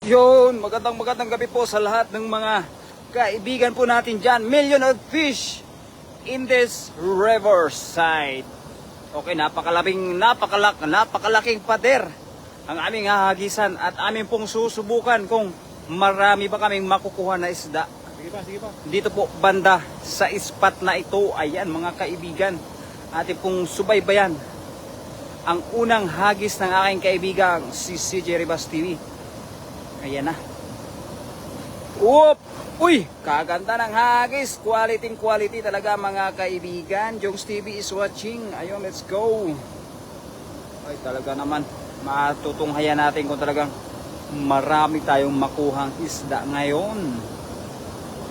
Yun, magandang gabi po sa lahat ng mga kaibigan po natin dyan. Million of fish in this riverside. Okay, napakalaking pader ang aming hahagisan at aming pong susubukan kung marami ba kaming makukuha na isda. Sige pa. Dito po banda sa spot na ito. Ayan mga kaibigan, ating pong subaybayan ang unang hagis ng aking kaibigang si CJ Ribas TV. Ayan na. Whoop! Uy! Kaganda ng hagis. Quality talaga mga kaibigan. Jongs TV is watching. Ayun, let's go. Ay talaga naman. Matutunghayan natin kung talagang marami tayong makuhang isda ngayon.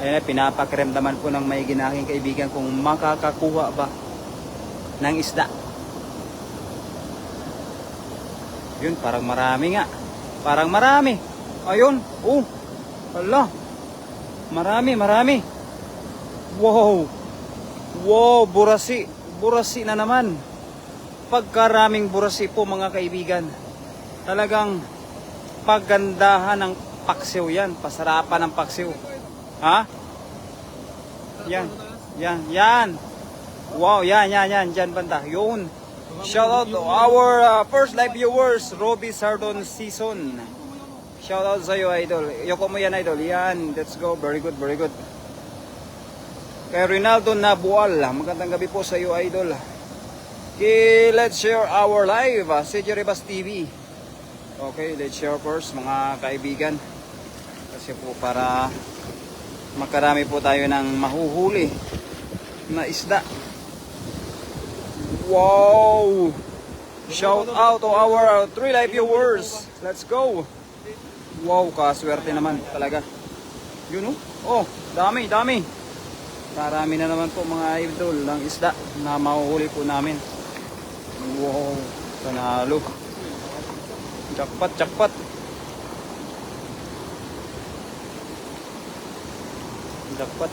Ayan na, pinapakiramdaman po ng may ginaking kaibigan kung makakakuha ba ng isda. Yun, parang marami nga. Parang marami. Ayun. Oh. Hala. Marami. Wow. Wow, burasi. Burasi na naman. Pagkaraming burasi po mga kaibigan. Talagang paggandahan ng paksiw yan. Pasarapan ng paksiw. Ha? Yan. Wow, yan. Diyan banda. Yun. Shout out to our first live viewers, Robbie Sardon Season. Shout out sa iyo, idol. Yoko mo yan, idol. Yan, let's go. Very good. Kay Rinaldo Nabual, magandang gabi po sa iyo, idol. Okay, let's share our live, CJ Ribas TV. Okay, let's share first, mga kaibigan. Kasi po para makarami po tayo ng mahuhuli na isda. Wow! Shout out to our 3 live viewers. Let's go! Wow, kaswerte naman talaga. Yun oh, dami. Marami na naman po mga idol ng isda na mahuhuli po namin. Wow, panalo. Jackpot.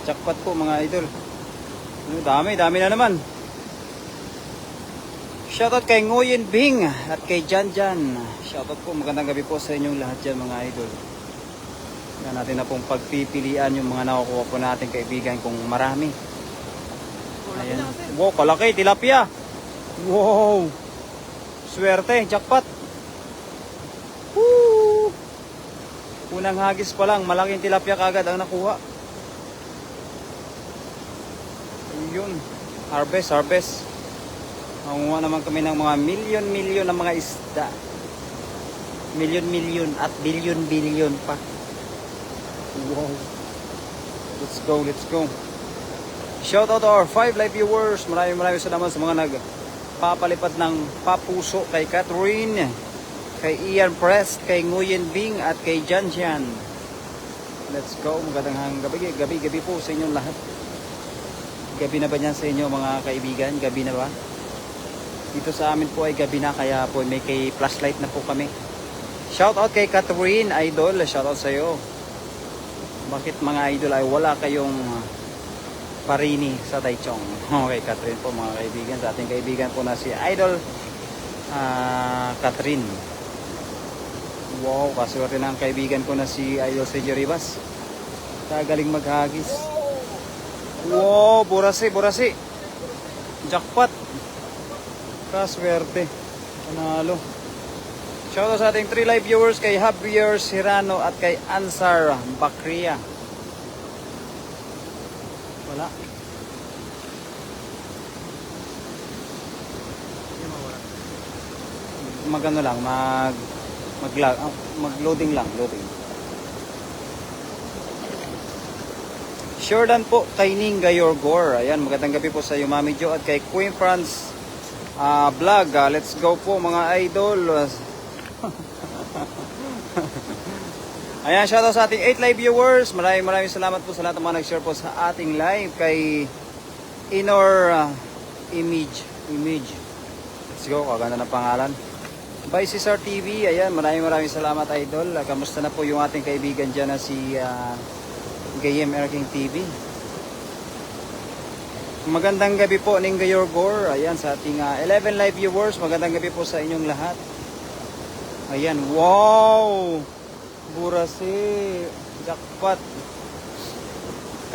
Jackpot po mga idol. Dami na naman. Shoutout kay Nguyen Bing at kay Jan. Shoutout po, magandang gabi po sa inyong lahat dyan mga idol. Yan natin na pong pagpipilian yung mga nakukuha po natin kaibigan kung marami. Ayan. Wow, kalaki, tilapia. Wow. Swerte, jackpot. Woo! Unang hagis pa lang, malaking tilapia kagad ang nakuha. Ayun. Harvest. Nanguha naman kami ng mga milyon na mga isda. Milyon at bilyon pa. Wow. Let's go. Shout out to our 5 live viewers. Maraming salamat sa mga nagpapalipad ng papuso kay Catherine, kay Ian Prest, kay Nguyen Bing at kay Jan. Let's go. Magandang gabi po sa inyong lahat. Gabi na ba yan sa inyo mga kaibigan? Gabi na ba? Dito sa amin po ay gabi na, kaya po may kay flashlight na po kami. Shout out kay Catherine, idol. Shout out sa iyo. Bakit mga idol ay wala kayong parini sa Taichung? Okay, Catherine po mga kaibigan. Sa ating kaibigan po na si Idol Catherine. Wow, kaswerte na ang kaibigan ko na si Idol CJ Ribas. Kagaling maghagis. Wow, burasi. Jackpot. Kaswerte. Panalo. Shoutout sa ating 3 live viewers kay Javier Serrano at kay Ansar Bakria. Wala. Magano lang, mag-loading lang. Jordan po kay Ninga Yorgor. Ayan, magandang gabi po sa iyo, Mami Jo, at kay Queen France vlog. Let's go po mga idol. Ayan, shoutout sa ating 8 live viewers. Maraming salamat po sa lahat ng mga nag-share po sa ating live. Kay Inor Image. Let's go, kaganda ng pangalan. By Cesar TV. Ayan, maraming salamat idol. Kamusta na po yung ating kaibigan dyan na si Gayem Erking TV. Magandang gabi po Ninga Yorgor. Ayan, sa ating 11 live viewers, magandang gabi po sa inyong lahat. Ayan, wow! Burasi. Jackpot.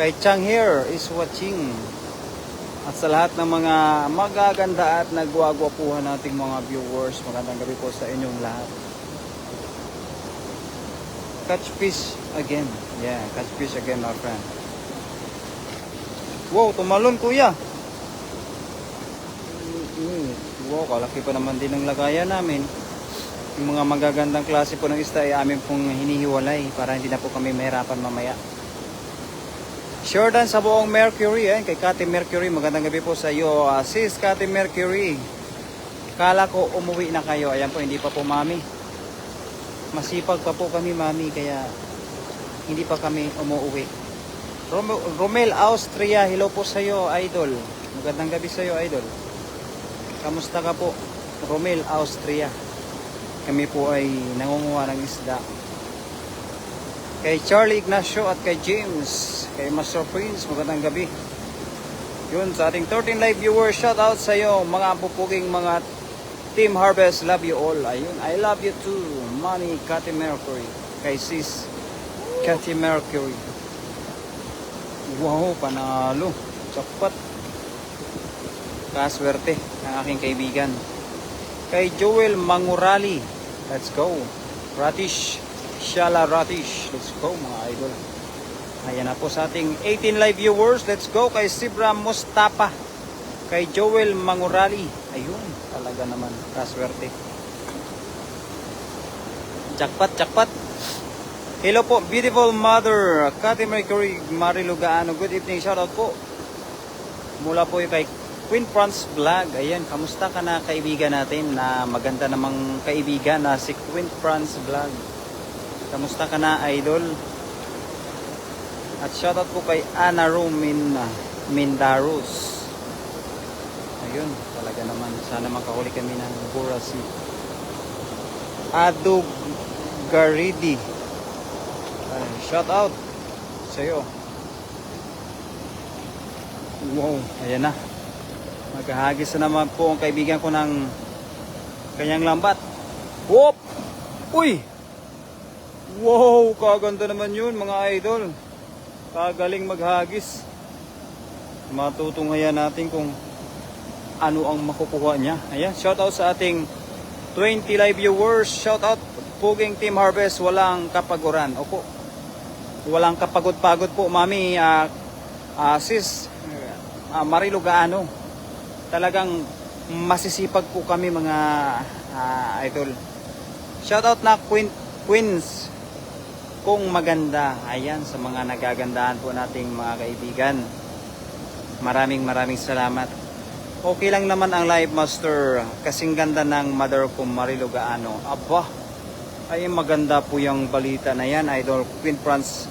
Kay Chang here is watching. At sa lahat ng mga magaganda at nagwagwapuhan nating mga viewers, magandang gabi po sa inyong lahat. Catch fish again. Yeah, catch fish again, my friend. Wow, tumalon kuya. Wow, kalaki pa naman din ang lagayan namin. Yung mga magagandang klase po ng isda ay amin pong hinihiwalay para hindi na po kami mahirapan mamaya. Jordan sa buong Mercury, kay Kati Mercury, magandang gabi po sa iyo, sis Kati Mercury. Kala ko umuwi na kayo, ayan po, hindi pa po mami. Masipag pa po kami mami, kaya hindi pa kami umuwi. Romel Austria, hello po sa iyo, idol. Magandang gabi sa iyo, idol. Kamusta ka po, Romel Austria? Kami po ay nangunguha ng isda. Kay Charlie Ignacio at kay James, kay Master Prince, magandang gabi. Yun, sa ating 13 live viewers, shout out sa iyo, mga pupuging mga Team Harvest, love you all. Ayun, I love you too, Manny, Cathy Mercury, kay sis Cathy Mercury. Wow, panalo, jackpot. Kaswerte ng aking kaibigan. Kay Joel Mangurali, let's go. Ratish Shala Ratish, let's go mga idol. Ayan na po sa ating 18 live viewers, let's go. Kay Sibra Mustafa, kay Joel Mangurali, ayun, talaga naman, kaswerte. Jackpot, jackpot. Hello po, beautiful mother, Cathy Mercury, Marilu Gaano, good evening, shout out po. Mula po yung kay Queen France Vlog, ayan, kamusta ka na kaibigan natin, na maganda namang kaibigan na si Queen France Vlog. Kamusta ka na, idol? At shoutout po kay Ana Romin Mindarus. Ayun, talaga naman. Sana makahuli kami ng burasi. Adug Garidi. Shoutout sa iyo. Wow, ayan na. Maghahagis na naman po ang kaibigan ko ng kanyang lambat. Whoop! Uy! Wow, kaganda naman yun mga idol. Kagaling maghagis. Matutunghayan natin kung ano ang makukuha niya. Ayan, shout out sa ating 20 live viewers. Shout out Puging Team Harvest, walang kapaguran. Opo. Walang kapagod-pagod po, mami. Sis Marilu Gaano. Talagang masisipag po kami mga idol. Shout out na Queens kung maganda. Ayan, sa mga nagagandahan po nating mga kaibigan. Maraming salamat. Okay lang naman ang live master. Kasing ganda ng mother ko Marilu Gaano. Aba, ay maganda po yung balita na yan, idol Queen France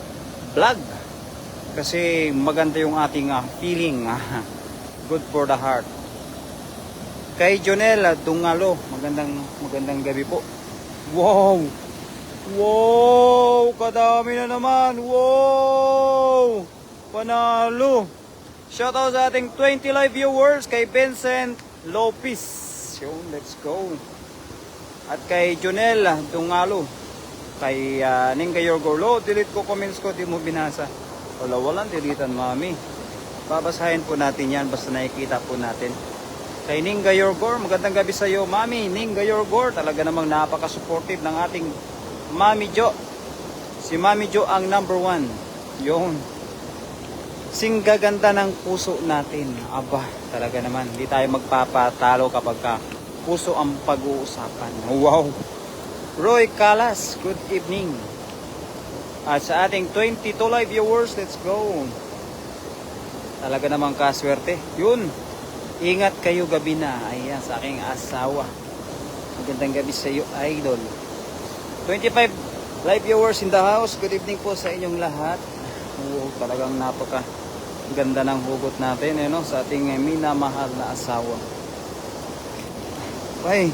Vlog. Kasi maganda yung ating feeling. Good for the heart. Kay Jonel Dungalo, magandang gabi po. Wow! Wow! Kadami na naman! Wow! Panalo! Shoutout sa ating 20 live viewers kay Vincent Lopez. Yun, let's go. At kay Jonel Dungalo. Kay Ninga Yorgolo. Delete ko comments ko, di mo binasa. Walang deletean, mami. Babasahin po natin yan basta nakikita po natin. Kay Ninga Yorgor, magandang gabi sa iyo, mami. Ninga Yorgor, talaga namang napaka-supportive ng ating Mami Jo. Si Mami Jo ang number 1. Yun. Singgaganda ng puso natin. Aba, talaga naman. Hindi tayo magpapatalo kapag puso ang pag-uusapan. Wow. Roy Calas, good evening. At sa ating 22 live viewers, let's go. Talaga namang kaswerte. Yun. Ingat kayo gabi na. Ayan, sa aking asawa. Magandang gabi sa iyo, idol. 25 live viewers in the house. Good evening po sa inyong lahat. Talagang napaka ganda ng hugot natin sa ating minamahal na asawa. Ay,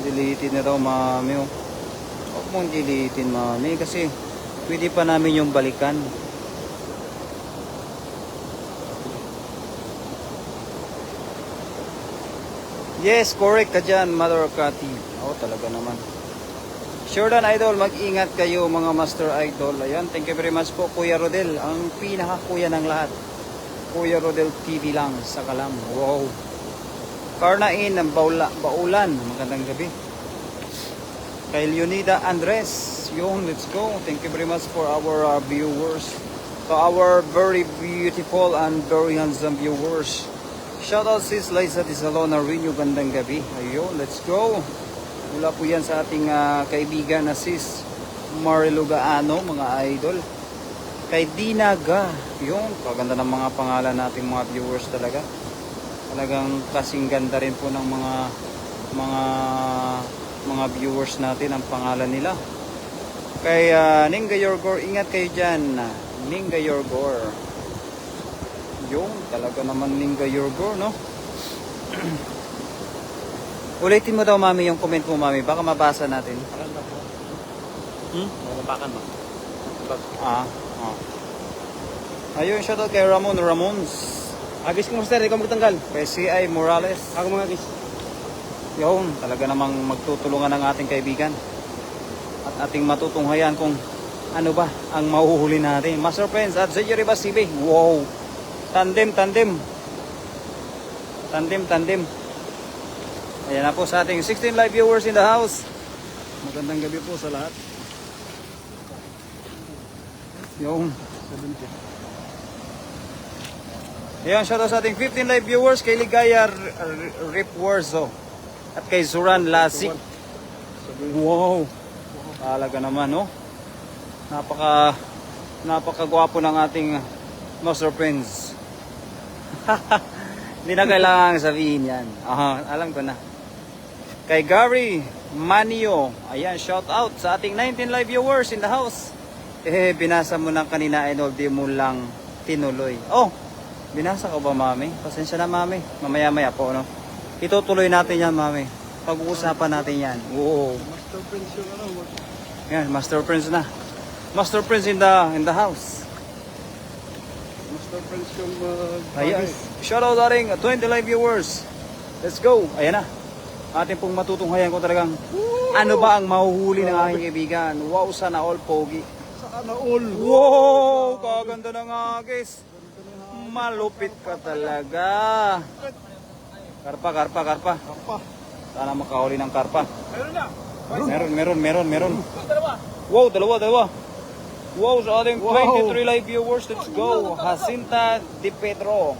dilitin na daw, mami. Huwag mong dilitin, mami, kasi pwede pa namin yung balikan. Yes, correct ka dyan, Mother Cathy. Talaga naman. Jordan Idol, mag-ingat kayo mga Master Idol. Ayan, thank you very much po Kuya Rodel, ang pinaka-kuya ng lahat. Kuya Rodel TV lang sa Kalam. Wow. Karnain ng Baulan, magandang gabi. Kay Leonida Andres, yun, let's go. Thank you very much for our viewers. To our very beautiful and very handsome viewers. Shout out sis Liza Di Salona Rinyo, gandang gabi. Ayun, let's go. Mula po yan sa ating kaibigan na sis Marilu Gaano, mga idol. Kay Dinaga, yun, kaganda ng mga pangalan nating mga viewers talaga. Talagang kasing ganda rin po ng mga viewers natin ang pangalan nila. Kay Ninga Yorgor, ingat kayo dyan. Ninga Yorgor. Yun, talaga naman Ninga Yorgor, no? Ulitin mo daw, mami, yung comment mo, mami. Baka mabasa natin. Mabakan mo. Ayun, shoutout kay Ramons. Agis ko, master. Ikaw magtanggal. Kay C.I. Morales. Ako mga agis. Yun, talaga namang magtutulungan ng ating kaibigan. At ating matutunghayan kung ano ba ang mahuhuli natin. Master Friends at Zedjeri Basibe. Wow! Tandem. Ayan na po sa ating 16 live viewers in the house. Magandang gabi po sa lahat. Yung ayan, shoutout sa ating 15 live viewers kay Ligaya Ripwarzo at kay Zuran Lasik. Wow! Talaga naman, no? Napakagwapo ng ating Master Friends. Hindi na kailangan sabihin yan. Alam ko na. Kay Gary Manio, ayan, shout out sa ating 19 live viewers in the house. Binasa mo na kanina, Idol, di mo lang tinuloy. Oh, binasa ko ba, mami? Pasensya na, mami. Mamaya-maya po, no? Itutuloy natin yan, mami. Pag-uusapan natin yan. Oo. Master Prince yung ano. Yan, Master Prince na. Master Prince in the house. Master Prince yung Ayan. Shout out ating 20 live viewers. Let's go. Ayan na. Atin pong matutunghayan ko talagang ano ba ang mahuhuli ng aking kaibigan. Wow, sana all pogi. Sana all. Wow, kaganda na nga, guys. Malupit ka talaga. Karpa. Sana makahuli ng karpa. Meron. Wow, dalawa. Wow, sa ating 23 live viewers, let's go. Jacinta Di Pedro.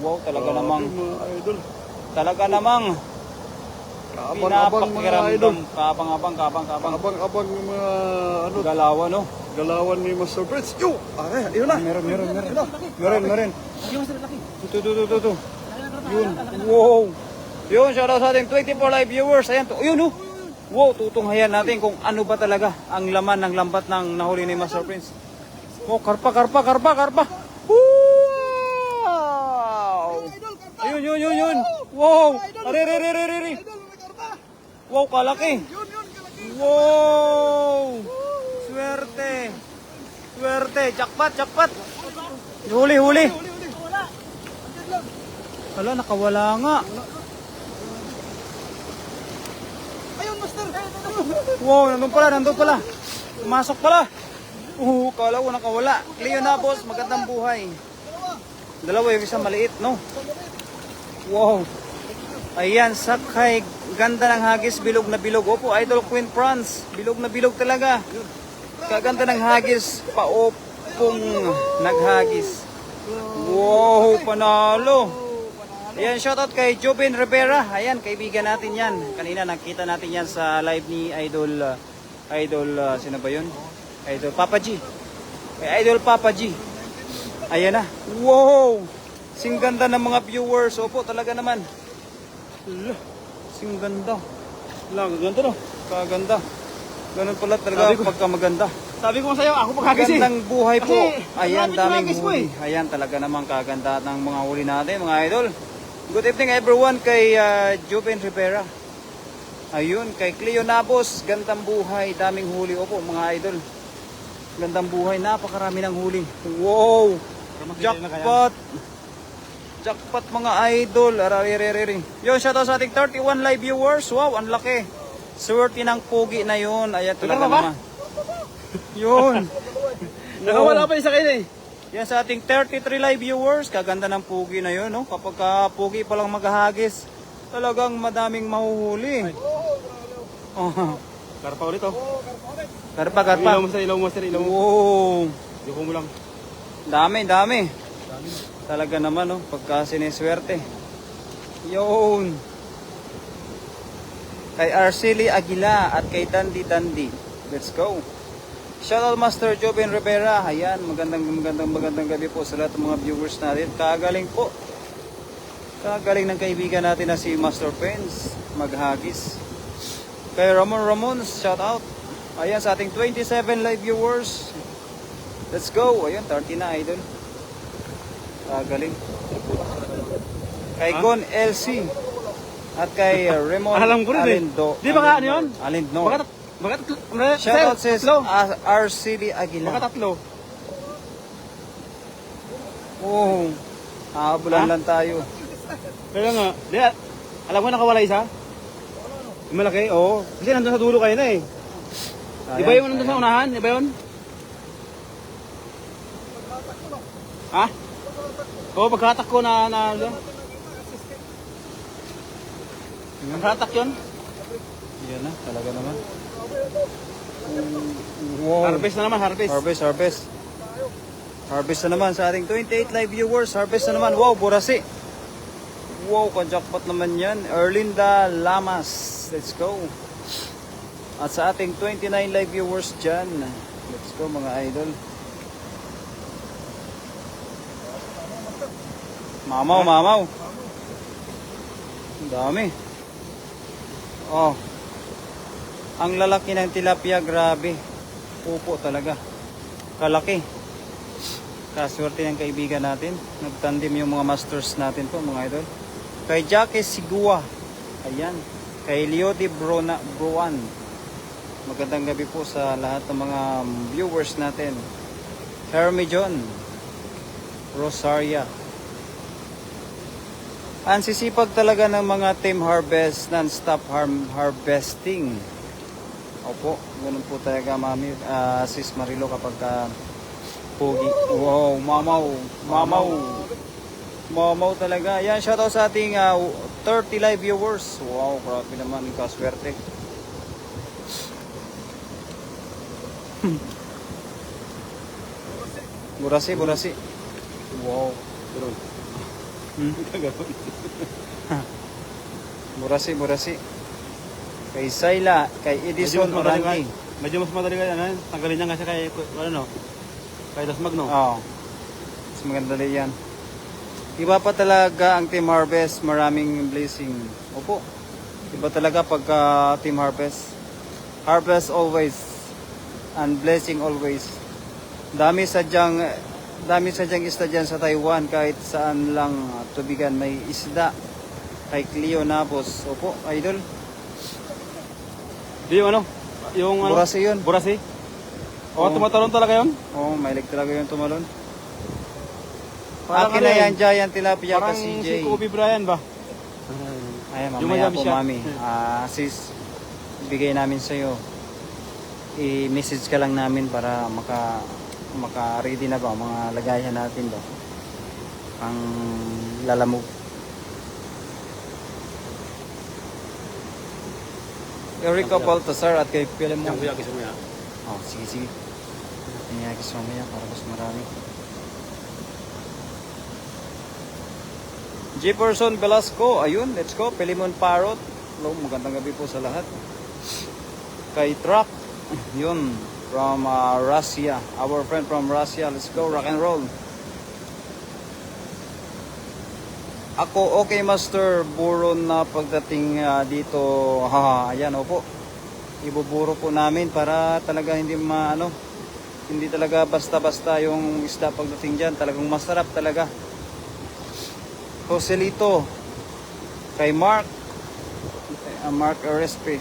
Wow, talaga namang Kaabang-abang mga idol. Kaabang-abang yung mga ano. Galawan, no? Galawan ni Master Prince. Yo! Ayun na. Meron. Ito. Yun. Wow. Yun, shoutout sa ating 24 live viewers. Ayan to. Yun, no? Wow, tutunghayan natin kung ano ba talaga ang laman ng lambat ng nahuli ni Master Prince. Oh, karpa. Wow! Ayun. Wow! Are. Wow, kalaki. Wow! Swerte. Jackpot. Huli. Hala, nakawala nga. Ayun, Master. Wow, nandun pala. Pumasok pala. Kala ko nakawala. Cleo na, boss. Magandang buhay. Dalawa, yung isa maliit, no? Wow. Ayan, sakay. Ganda ng hagis, bilog na bilog. Opo, Idol Queen France. Bilog na bilog talaga. Kaganda ng hagis, paopong naghagis. Wow, panalo. Ayan, shoutout kay Jobin Rivera. Ayan, kaibigan natin yan. Kanina nakita natin yan sa live ni Idol, sino ba yun? Idol Papa G. Kay Idol Papa G. Ayan na. Wow! Sing ganda ng mga viewers. Opo, talaga naman. Sing ganda. Ganda no? Kaganda. Ganun pala talaga pagka maganda. Sabi ko sa'yo, ako pagkakisi. Gandang buhay po. Ayan, daming hagis huli. Ayan, talaga namang kaganda ng mga huli natin, mga idol. Good evening everyone kay Joven Rivera. Ayun, kay Cleo Nabos. Gandang buhay, daming huli. Opo, mga idol. Gandang buhay, napakarami ng huli. Wow! Jackpot mga idol. Yun, shoutout sa ating 31 live viewers. Wow, ang laki. Swerte ng pugi na yun. Ayan talaga Nagkaka ba? naman. Yun. Nakawala pa isa kayo eh. Yan sa ating 33 live viewers. Kaganda ng pugi na yun. No? Kapag pugi pa lang maghahagis, talagang madaming mahuhuli. Oh. Karpa ulit oh. Karpa. Ilaw mo. Wow. Yuko mo lang. Dami. Talaga naman, no? Pagka siniswerte. Yun. Kay Arceli Aguila at kay Dandy. Let's go. Shoutout Master Joven Rivera. Ayan, magandang gabi po sa lahat ng mga viewers natin. Kagaling po. Kagaling ng kaibigan natin na si Master Pence. Maghagis. Kay Ramon, shoutout. Ayan, sa ating 27 live viewers. Let's go. Ayan, 30 na, idol. Kagaling. Kay Gon LC. At kay Raymond Alam ko rin Alindo. Di ba nga ano yun? Alindo. Baka Shoutout sis tatlo. Arceli Aguila. Baka tatlo. Oh, habulan lang tayo. Kaya nga. Di, alam mo nakawala isa? Yung malaki? Oo. Kasi nandun sa dulo kayo na eh. Di ba yung nandun sa unahan? Di ba yun? Ha? Oo, pagkatak ko na pagkatak yun? Yan na, talaga naman. Wow. Harvest na naman, harvest. Harvest na naman sa ating 28 live viewers. Harvest na naman. Wow, burasi. Wow, ka-jackpot naman yan. Erlinda Lamas. Let's go. At sa ating 29 live viewers dyan. Let's go mga idol. Mamaw. Ang dami. Oh. Ang lalaki ng tilapia, grabe. Pupo talaga. Kalaki. Kaswerte ng kaibigan natin. Nagtandim yung mga masters natin po, mga idol. Kay Jackie Sigua. Ayan. Kay Leody Bruan. Magandang gabi po sa lahat ng mga viewers natin. Hermie John. Rosaria. Ang sisipag talaga ng mga team harvest, non-stop harvesting. Opo, ganun po talaga mami, sis Marilo kapag pogi. Wow, mamaw talaga. Yan, shoutout sa ating 30 live viewers. Wow, grabe naman, kaswerte. Burasi. Wow. Burasi. Kay Sayla, kay Edison Orangi. Medyo mas madali ka yan. Tanggalin niya kasi kay, kay Dasmag, no? Oo. Mas maganda yan. Iba pa talaga ang Team Harvest. Maraming blessing. Opo. Iba talaga pagka Team Harvest. Harvest always. And blessing always. Dami sadyang isda dyan sa Taiwan. Kahit saan lang tubigan may isda. Kay Cleo Napos. Opo, idol. Di yung yung Burasi yun. Burasi? O, tumatalon talaga yun? Oo, mahilig talaga yung tumalon. Parang Akin na yan, Giant Tilapia Parang kasi si Jay. Kobe Bryant ba? Ay, Yung mamaya madami po, siya. mami. Sis, ibigay namin sa'yo. I-message ka lang namin para maka-ready na ba mga lagayan natin ba? Ang lalamog. Erica Baltasar at kay Pilemon. Yung kuya, gusto mo yan. Oh, sige. Piniyagis mamaya para mas marami. Jefferson Velasco, ayun, let's go. Pilemon Parrot. Hello, magandang gabi po sa lahat. Kay Truck, yun, from Russia. Our friend from Russia, let's go, rock and roll. Ako, okay Master, buron na pagdating dito. Ayan, opo. Ibuburo po namin para talaga hindi talaga basta-basta yung isda pagdating dyan. Talagang masarap talaga. Joselito, kay Mark RSP.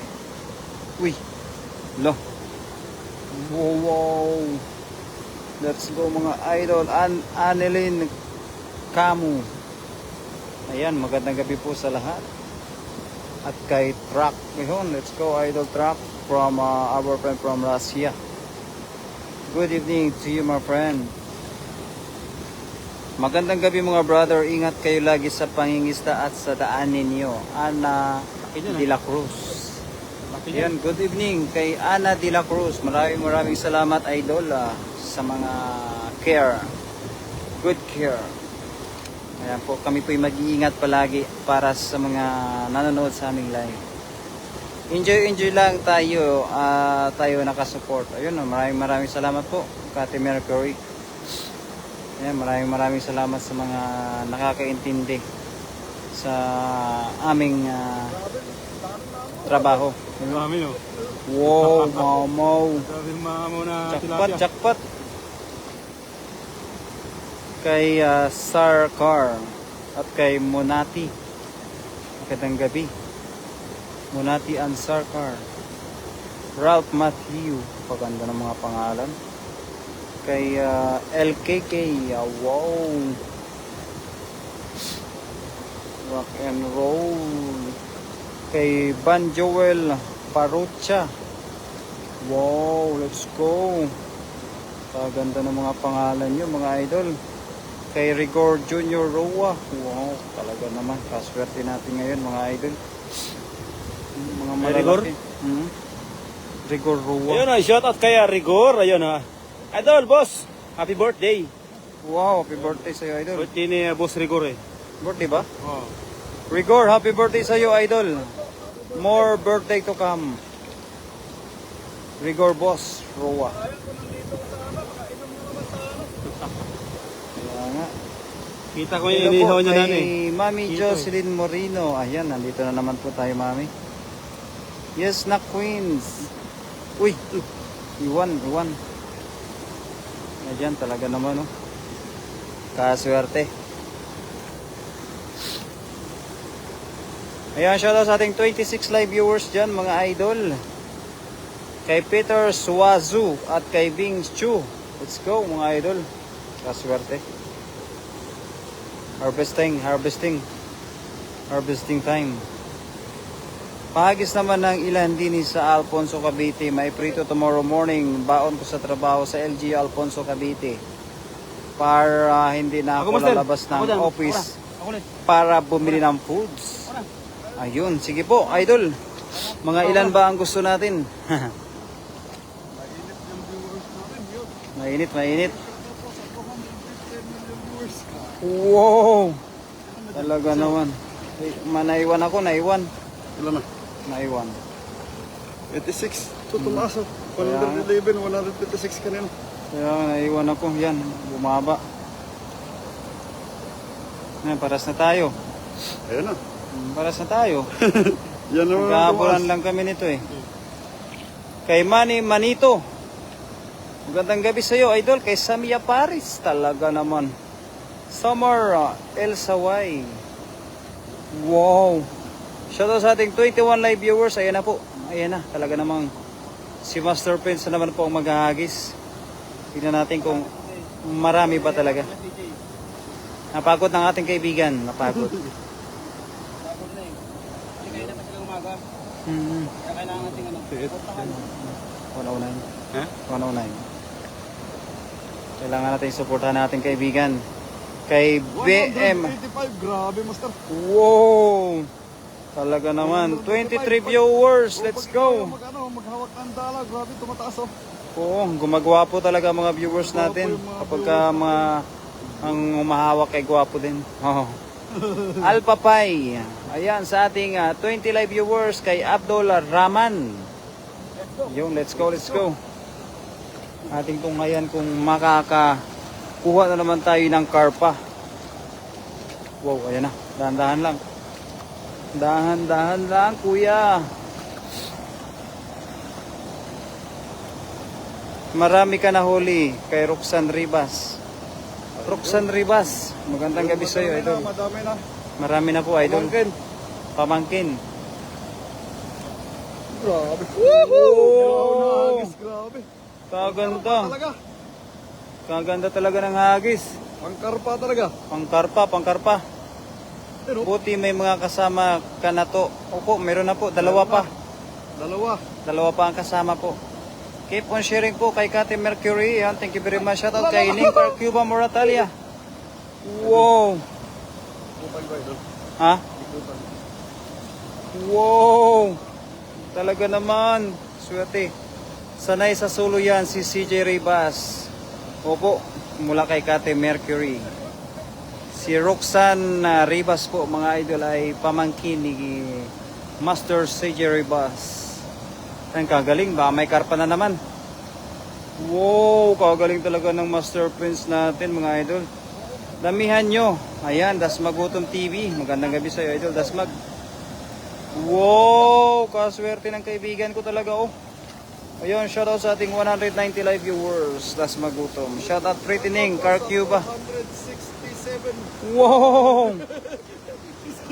Uy, lo. Wow. Let's go mga idol. Annelyn Camu. Ayan, magandang gabi po sa lahat. at kay Truck. Yun, let's go Idol Truck from our friend from Russia. Good evening to you, my friend. Magandang gabi mga brother. Ingat kayo lagi sa pangingisda at sa daan ninyo. Ana de la Cruz. Yan, good evening kay Ana de la Cruz. Maraming salamat Idol sa mga care. Good care. Ayan po, kami po'y mag-iingat palagi para sa mga nanonood sa aming live. Enjoy lang tayo, tayo nakasupport. Ayun, maraming salamat po, Kate Mercury. Ayan, maraming salamat sa mga nakakaintindi sa aming trabaho. Marami, no? Wow, mamaw. Sabi mo na Jackpot. Kay Sarkar at kay Monati. Magandang gabi. Monati and Sarkar. Ralph Matthew. Paganda ng mga pangalan. Kay LKK. Wow. Rock and roll. Kay Ban Joel Parucha. Wow, let's go. Paganda ng mga pangalan nyo mga idol. Kay Rigor Junior Roa. Wow, talaga naman. Kaswerte natin ngayon mga idol. Mga malalaki. Rigor Roa. Ayun na, shoutout kay Rigor. Ayun na. Idol, boss. Happy birthday. Wow, happy birthday sa'yo idol. Birthday ni Boss Rigor eh. Birthday ba? Oh. Rigor, happy birthday sa'yo idol. More birthday to come. Rigor Boss Roa. Kaya nga. Kita ko yung inihaw niya na eh. Mami Dito, Jocelyn Moreno. Ayan, nandito na naman po tayo, Mami. Yes na, Queens. Uy, iwan. Ayan, talaga naman, oh. Kaswerte. Ayan, shoutout sa ating 26 live viewers dyan, mga idol. Kay Peter Suazu at kay Bing Chu. Let's go, mga idol. Kaswerte. Harvesting time. Pahagis naman ng ilan din sa Alfonso Cavite. May prito tomorrow morning. Baon ko sa trabaho sa LG Alfonso Cavite. Para hindi na ako lalabas ng office para bumili ng foods. Ayun, sige po, idol. Mga ilan ba ang gusto natin? Mainit. Wow! Talaga naman. Naiwan ako. Ilan na? Naiwan. 86. Ito tumaso. 111, 156 kanina. Kaya naiwan ako. Yan, bumaba. Yan, paras na tayo. Ayun na. Paras na tayo. Yan naman. Magkahabulan lang kami nito eh. Kay Manny Manito. Magandang gabi sa iyo, idol. Kay Samia Paris. Talaga naman. Summer El Saway. Wow. Shoutout sa ating 21 live viewers. Ayan na po. Ayan na. Talaga namang si Master Prince na naman po ang maghahagis. Tignan natin kung marami ba talaga. Napagod ng ating kaibigan. Napagod. Kaya kailangan natin ano? 109. Ha? 109. Kailangan natin supportahan natin kaibigan. Kay BM. 185, grabe master. Wow! Talaga naman. 23 viewers. Let's go. Maghawak ng dala, grabe tumataas oh. Oo, gumagwapo talaga mga viewers natin. Kapag mga ang umahawak ay gwapo din. Oh. Alpha Pi. Ayan sa ating 20 live viewers kay Abdul Rahman. Yung let's go. Ating tunghayan kung makakakuha na naman tayo ng karpa. Wow, ayan na. Dahan-dahan lang. Dahan-dahan lang, kuya. Marami ka na huli kay Roxanne Ribas. Magandang gabi sa iyo, idol. Madami na. Marami na po, idol. Pamangkin. Grabe. Woohoo! Grabe. Kaganda. Talaga. Kaganda talaga ng hagis. Pangkarpa talaga. Pangkarpa. Buti may mga kasama ka na to. Opo, meron na po. Dalawa pa. Dalawa pa ang kasama po. Keep on sharing po kay Kate Mercury. Yan. Thank you very much. Shout out kay Ning Cuba Moratalia. Wow. Ha? Wow. Talaga naman. Swerte. Sanay sa solo yan si CJ Ribas. Opo. Mula kay Kate Mercury. Si Roxanne Ribas po mga idol ay pamangkin ni Master CJ Ribas. Ang kagaling ba? May karpa na naman. Wow, kagaling talaga ng Master Prince natin mga idol. Damihan nyo. Ayan, Dasmag Gutom TV. Magandang gabi sa iyo idol, Dasmag. Wow, kaswerte ng kaibigan ko talaga oh. Ayun, shoutout sa ating 190 live viewers, Dasmag Gutom. Shoutout Pretty Ning, Car Cuba. 167. Wow!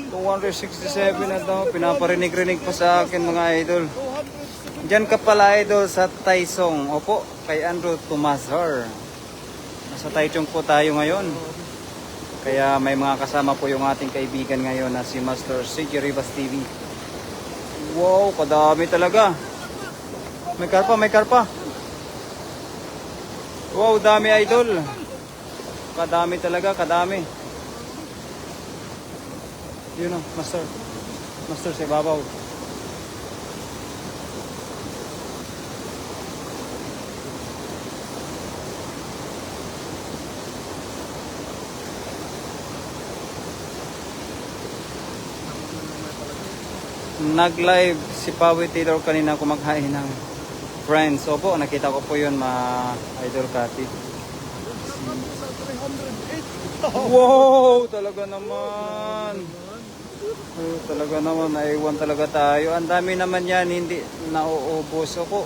267 na to. Pinaparinig-rinig pa sa akin mga idol. Diyan ka pala idol sa Taisong. Opo, kay Andrew Tumazar. Nasa Taichung po tayo ngayon. Kaya may mga kasama po yung ating kaibigan ngayon na si Master CJ Ribas TV. Wow, kadami talaga. May karpa, may karpa. Wow, dami idol. Kadami talaga, kadami. Yun o, Master. Master sa ibabaw. Nag-live si Pawi Taylor kanina kumakain ng friends. Opo, nakita ko po yun idol Kati. Wow, talaga naman. Talaga naman, naiwan talaga tayo. Ang dami naman yan, hindi nauubos. Opo,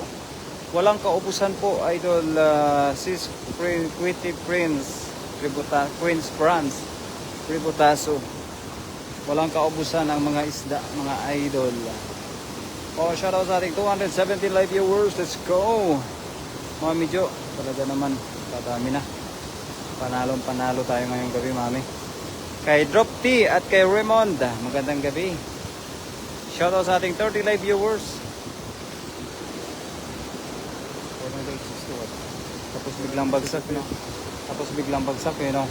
walang kaubusan po, idol Sis Quitty Prince, Prince France, Tributaso. Walang kaubusan ang mga isda, mga idol. Oh, shoutout sa ating 270 live viewers. Let's go. Mami Jo, talaga naman, kadami na. Panalo tayo ngayong gabi, Mami. Kay Drop T at kay Raymond, magandang gabi. Shoutout sa ating 30 live viewers. Tapos biglang bagsak, no? Tapos biglang bagsak, no?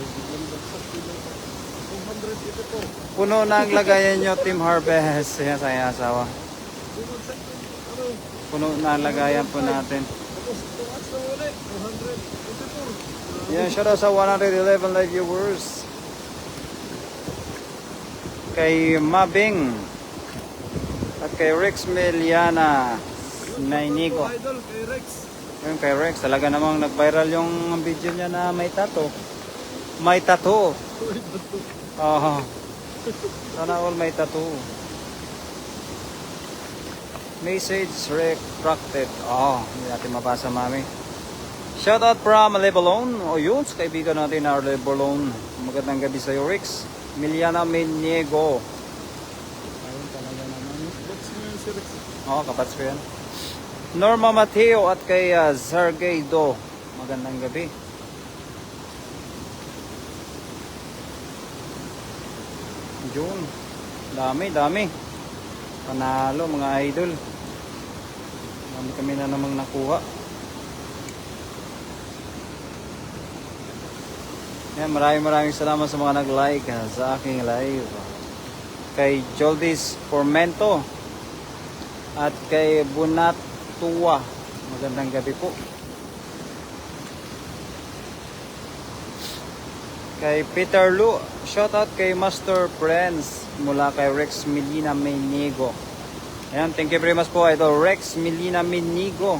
Puno na ang lagayan nyo, Team Harvest. Yan sa asawa. Puno na ang lagayan po natin. Yan, shoutout sa 111 live viewers. Kay Mabing at kay Rex Meliana Nainigo. Yung kay Rex, talaga namang nag-viral yung video niya na may tattoo. May tattoo. Sana all may tattoo. Message retracted. Hindi natin mabasa, Mami. Shoutout from Lebalon. O yun, sa kaibigan natin na Lebalon. Magandang gabi sa iyo, Rex. Miliana Meniego. Ayun talaga naman. Kapats ko yan. Norma Mateo at kay Sergey Do. Magandang gabi. Yun. Dami. Panalo mga idol. Dami kami na namang nakuha. Yan, maraming salamat sa mga nag-like sa aking live. Kay Joldis Formento at kay Bunatua. Magandang gabi po. Kay Peter Lu, shoutout kay Master Friends mula kay Rex Melina Menigo. Ayan, thank you very much po idol Rex Melina Menigo.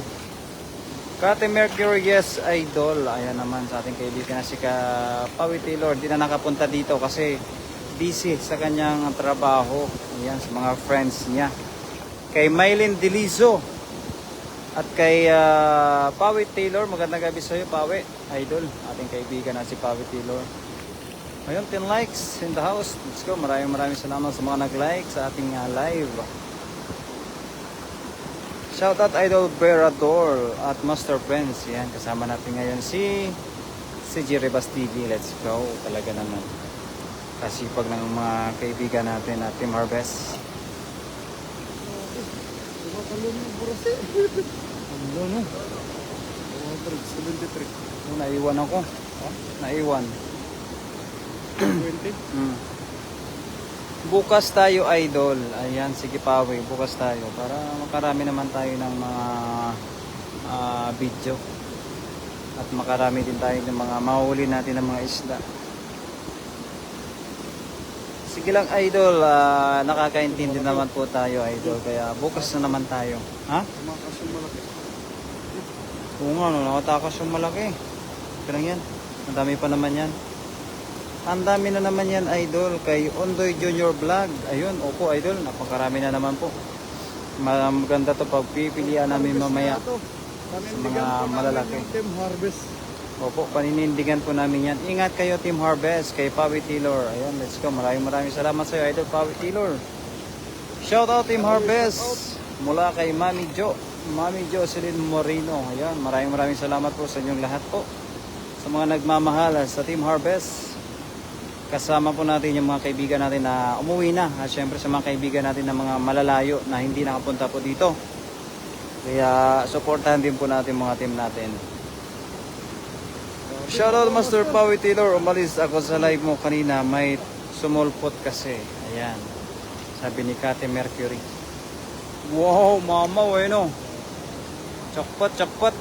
Kate Mercury, yes idol. Ayan naman sa ating kaibigan na si Pawi Taylor. Di na nakapunta dito kasi busy sa kanyang trabaho. Ayan, sa mga friends niya. Kay Mylene Delizo at kay Pawi Taylor. Magandang gabi sa iyo, Pawi. Idol, ating kaibigan na si Pawi Taylor. Ayun, 10 likes in the house. Let's go. Maraming salamat sa mga nag-like sa ating live. Shoutout Idol Berador at Master Friends. Yan, kasama natin ngayon si CJ Ribas TV. Let's go. Talaga naman. kasipag ng mga kaibigan natin at Team Harvest. Tumatalon mo, burase. Ano no? 173. Naiwan ako. Naiwan. 20. Bukas tayo, idol. Ayan, sige Pawi, bukas tayo para makarami naman tayo ng mga video at makarami din tayo ng mga mahuli natin ng mga isda. Sige lang, idol. Nakakaintindi naman po tayo, idol, kaya bukas na naman tayo. Ha? Tumakas yung malaki. Oo nga, no, nakatakas yung malaki. Kaya yan, ang dami pa naman yan. Ang dami na naman yan, idol, kay Ondoy Junior Vlog. Ayun, opo, idol, napakarami na naman po. Maganda to pagpipilian namin mamaya sa mga malalaki. Team Harvest. Opo, paninindigan po namin yan. Ingat kayo, Team Harvest, kay Pawi Taylor. Ayun, let's go. Maraming salamat sa iyo, idol, Pawi Taylor. Shout out, Team Harvest, mula kay Mami Jo. Mami Jocelyn Moreno. Ayun, maraming salamat po sa inyong lahat po. Sa mga nagmamahal sa Team Harvest. Kasama po natin yung mga kaibigan natin na umuwi na. At syempre sa mga kaibigan natin na mga malalayo na hindi nakapunta po dito. Kaya supportahan din po natin mga team natin. Shoutout Master Pawi Taylor. Umalis ako sa live mo kanina. May sumulpot kasi. Ayan. Sabi ni Kate Mercury. Wow, mama, no. Chakpat.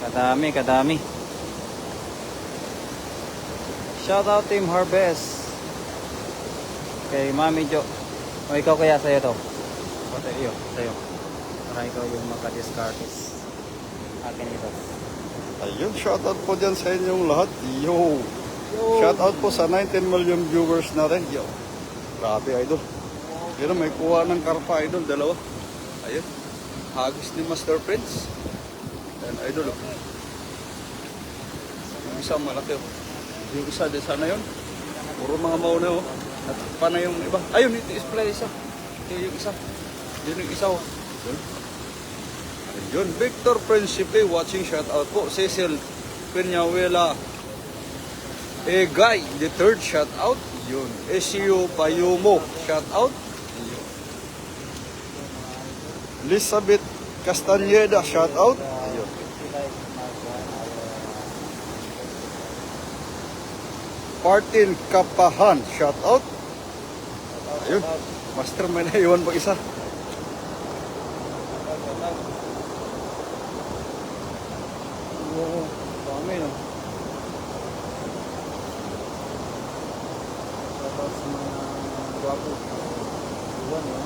Kadami. Shoutout Team Harvest. Kay Mami Jo. O ikaw kaya sa'yo to? O sa'yo. Para ikaw yung makadiscartes. Akin ito. Ayun, shoutout po dyan sa inyong lahat. Yo! Shoutout po sa 19 million viewers natin. Yo! Grabe, idol. Pero may kuha ng karpa, idol. Dalawa. Ayun. Hagis ni Master Prince. Ayan, idol. Yung isa malaki. Yung isa, di sana yun. Puro mga mauna. At paano yung iba? Ayun, ito is isa. Ito yung isa. Yun yung isa. Yun. Ayun, Victor Principe watching, shout out po. Cecil Peñahuela Guy, the third shout out. Yun. SCU Payumo, shout out. Yun. Elizabeth Castañeda, shout out. Ayun. Martin Kapahan, shout out. Ayun. Master, may naiwan pa isa. Oo, dami no. Shoutout sa mga gwapo. Iwan no.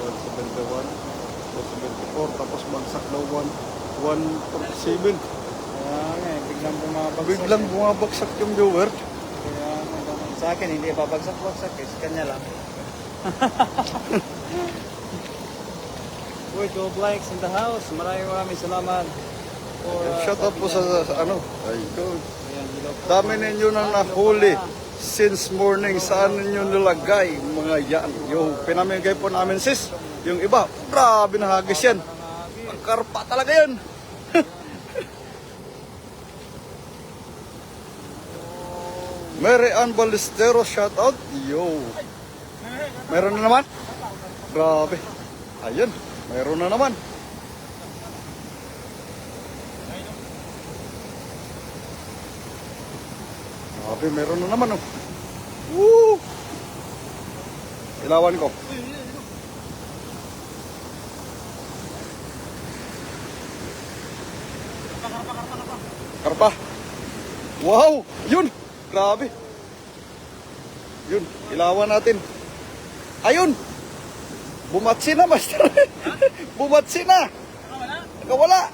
171, 274, tapos bagsak daw 147. Kaya nga, biglang bumabagsak. Biglang bumabagsak yung viewer. Kaya nga, sa akin hindi babagsak-bagsak eh. Sa kanya lang. Uy, 12 likes in the house. Maraming salamat. Shout out po sa ano. Ay, Ayan, hello po. dami ninyo nang nahuli since morning. Saan ninyo nilagay mga yan? Yung pinamigay po namin sis. Yung iba, grabe na hagis yan. Ang karpa talaga yan. Mary Ann Balestero, shout out. Yo. Meron na naman? Grabe. Ayun, meron na naman. Grabe, meron na naman. Oh. Woo! Ilawan ko. Karpa. Wow! Yun! Grabe. Yun, ilawan natin. Ayun! Bumatsi na, Master. Bumatsi na. Nakawala.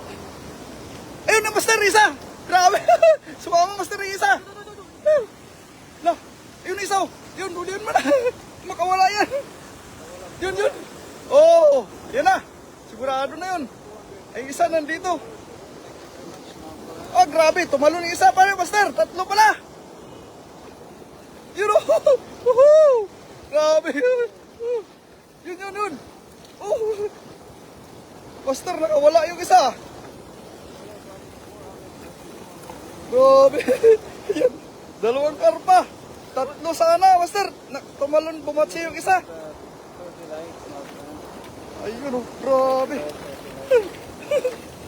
Ayun na, Master Isa. Grabe. Sumama, Master Isa. Lah, ayun isa. Yun, hulihan mo na. Makawala yan. Yun. Oh, yan na. Sigurado na yun. Ay, isa nandito. Ah, grabe. Tumalon yung isa pa rin, Master. Tatlo pala. Yun, oh. Woohoo! Grabe. Yun. Oh. Master, nakawala yung isa. Grabe. Ayan. Dalawang karpa. Tatlo sana, master. Tumalon, bumatsi yung isa. Ayun, oh, grabe.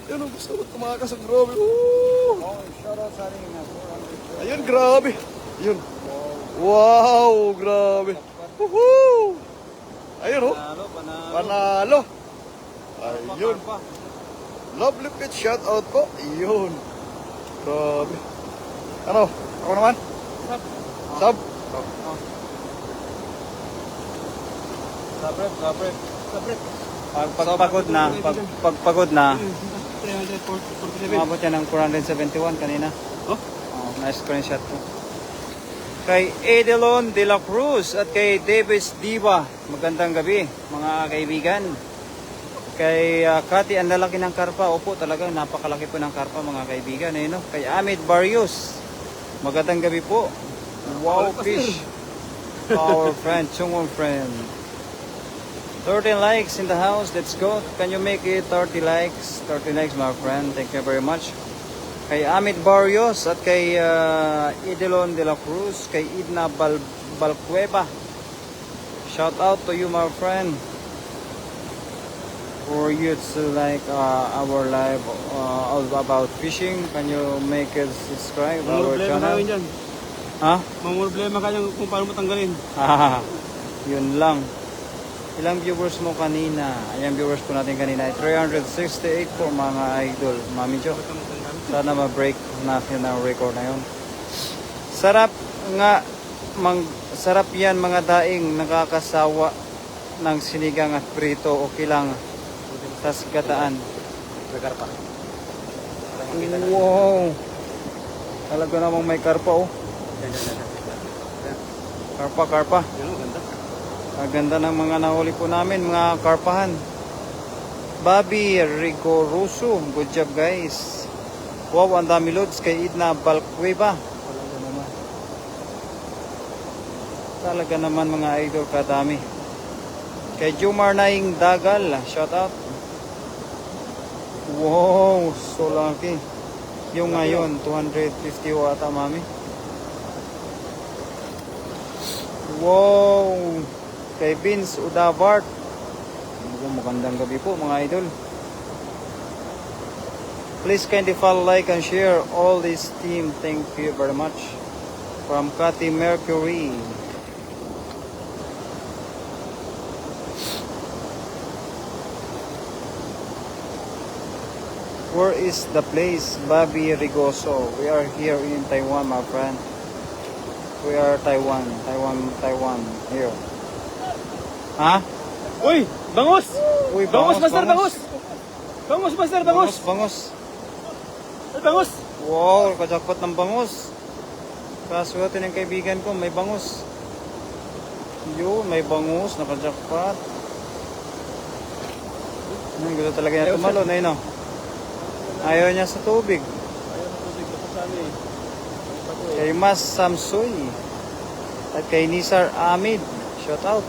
Ayun, oh, gusto ko tumakas. Grabe. Ooh. Ayun, grabe. Ayun. Wow, grabe. Woohoo! Ayun, oh. Panalo. Ayun. Lovely pitch, shout out po. Ayun. Grabe. Ano? Ako naman? Sub. Pagpagod na, pagpagod na, 347. umabot yan ng 471 kanina. Oh? Oh, nice screenshot ko. Kay Edelon de la Cruz at kay Davis Diva, magandang gabi mga kaibigan. Kay Kati, ang lalaki ng karpa. Opo, talagang napakalaki po ng karpa mga kaibigan. Eh, no? Kay Amit Barrios, magandang gabi po. Wow, fish. Our friend, Chungong friend. 13 likes in the house. Let's go. Can you make it 30 likes? 30 likes, my friend. Thank you very much. Kay Amit Barrios at kay Edelon de la Cruz, kay Idna Balcueva. Shout out to you, my friend. For you to like our live all about fishing, can you make it subscribe our Problema channel? kami dyan. Ha? Mga problema ka dyan kung paano mo tanggalin. Yun lang. Ilang viewers mo kanina? Ayan, viewers po natin kanina ay 368 po mga idol. Mami Jo, sana ma-break natin ang record na yun. Sarap nga, sarap yan mga daing, nakakasawa ng sinigang at prito. Okay lang. Tas gataan. Nagarpa. Wow! Talaga namang may karpa, oh. Karpa. Yan, ganda. Ang ganda ng mga nahuli po namin, mga karpahan. Bobby Rigoroso, good job guys. Wow, ang dami loads kay Idna Balcueva. Talaga naman mga idol, kadami. Kay Jumar Naing Dagal, shout out. Wow, so laki. Yung ngayon, 250 wata mami. Wow! Kay Vince Udavart. Magandang gabi po mga idol. Please kindly follow, like, and share all this team. Thank you very much. From Cathy Mercury. Where is the place, Bobby Rigoso? We are here in Taiwan, my friend. We are Taiwan. Here. Ha? Uy! Bangus! Uy, Bangus, master! Bangus! Bangus, master! Bangus! Bangus. Ay, bangus! Wow, kajakpat ng bangus. Kaswerte ng kaibigan ko, may bangus. Yun, may bangus, nakajakpat. Gusto talaga niya tumalon, ayun o. Ayaw niya sa tubig. Kay Mas Samsoy. At kay Nisar Amid. Shout out.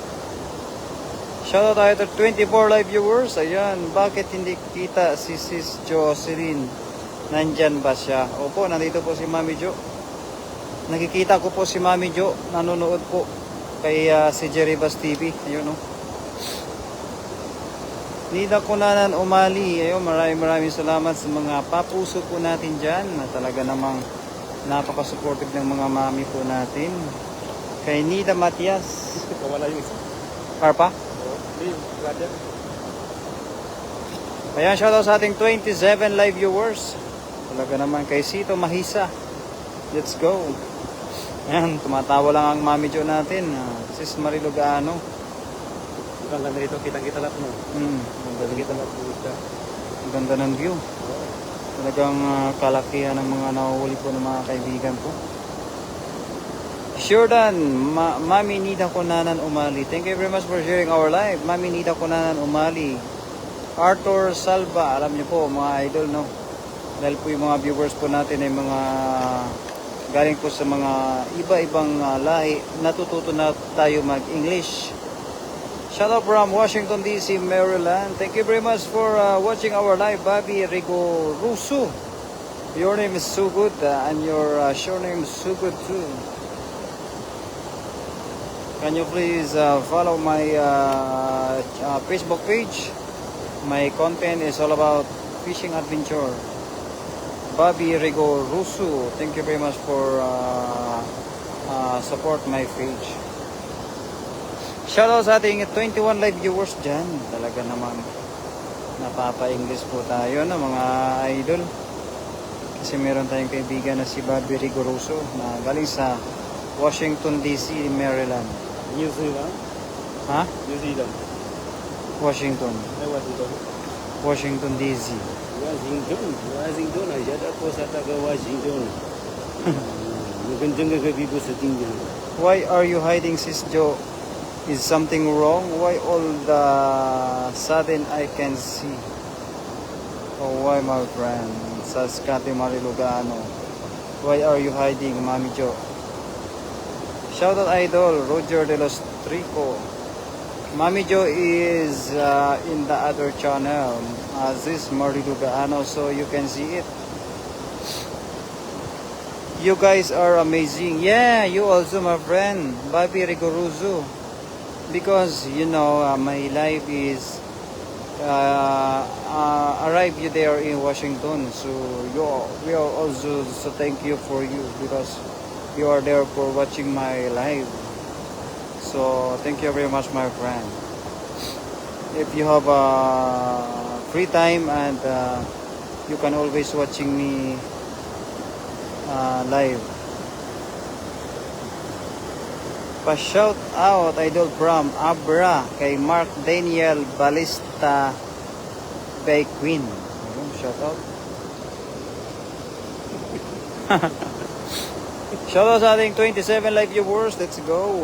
Shout out tayo to 24 live viewers. Ayan, bakit hindi kita si Sis Jocelyn? Nandyan ba siya? Opo, nandito po si Mami Jo. Nakikita ko po si Mami Jo. Nanonood po kay si Jerry Bass TV. Ayun o. Nida Kunanan Umali. Ayun, maraming salamat sa mga papuso po natin dyan. Na talaga namang napaka-supportive ng mga mami po natin. Kay Nida Matias. Kawala yung isa. Karpa? Ayan, shoutout sa ating 27 live viewers. Talaga naman kay Sito Mahisa. Let's go. Ayan, tumatawa lang ang mami Jo natin. Sis Marilo Gaano. Ang ganda rito, kitang-kita lahat mo. Kita lahat mo. Ang ganda ng view. Talagang kalakihan ng mga nahuhuli po ng mga kaibigan po. Jordan, Mami Nida Kunanan Umali. Thank you very much for sharing our live. Mami Nida Kunanan Umali. Arthur Salva, alam niyo po mga idol, no? Dahil po yung mga viewers po natin ay mga galing po sa mga iba-ibang lahi. Natututo na tayo mag-English. Shout out from Washington DC, Maryland. Thank you very much for watching our live, Bobby Rigoroso. Your name is so good and your surname is so good too. Can you please follow my Facebook page? My content is all about fishing adventure. Bobby Rigo Rusu, thank you very much for support my page. Shoutout sa ating 21 live viewers dyan. Talaga namang napapa-English po tayo no, mga idol. Kasi meron tayong kaibigan na si Bobby Rigoroso na galing sa Washington DC, Maryland. New Zealand? Ha? New Zealand. Washington. Ay, Washington. Washington DC. Washington. Ay, yata po sa taga Washington. Magandang gabi po sa tingin. Why are you hiding, Sis Jo? Is something wrong? Why all the sudden I can see? Oh, why my friend? Sa Scotty Marilugano. Why are you hiding, Mami Jo? Shoutout idol, Roger de los Trico. Mami Jo is in the other channel. This Marilugano, so you can see it. You guys are amazing. Yeah, you also, my friend, Bobby Rigoruzo. Because, you know, my life is arrive you there in Washington. So, we are also, so thank you for you. Because you are there for watching my live. So, thank you very much, my friend. If you have free time and you can always watching me live. Pa-shout out idol from Abra kay Mark Daniel Balista Bay Queen. Shout out. Shout out sa ating 27 live viewers. Let's go.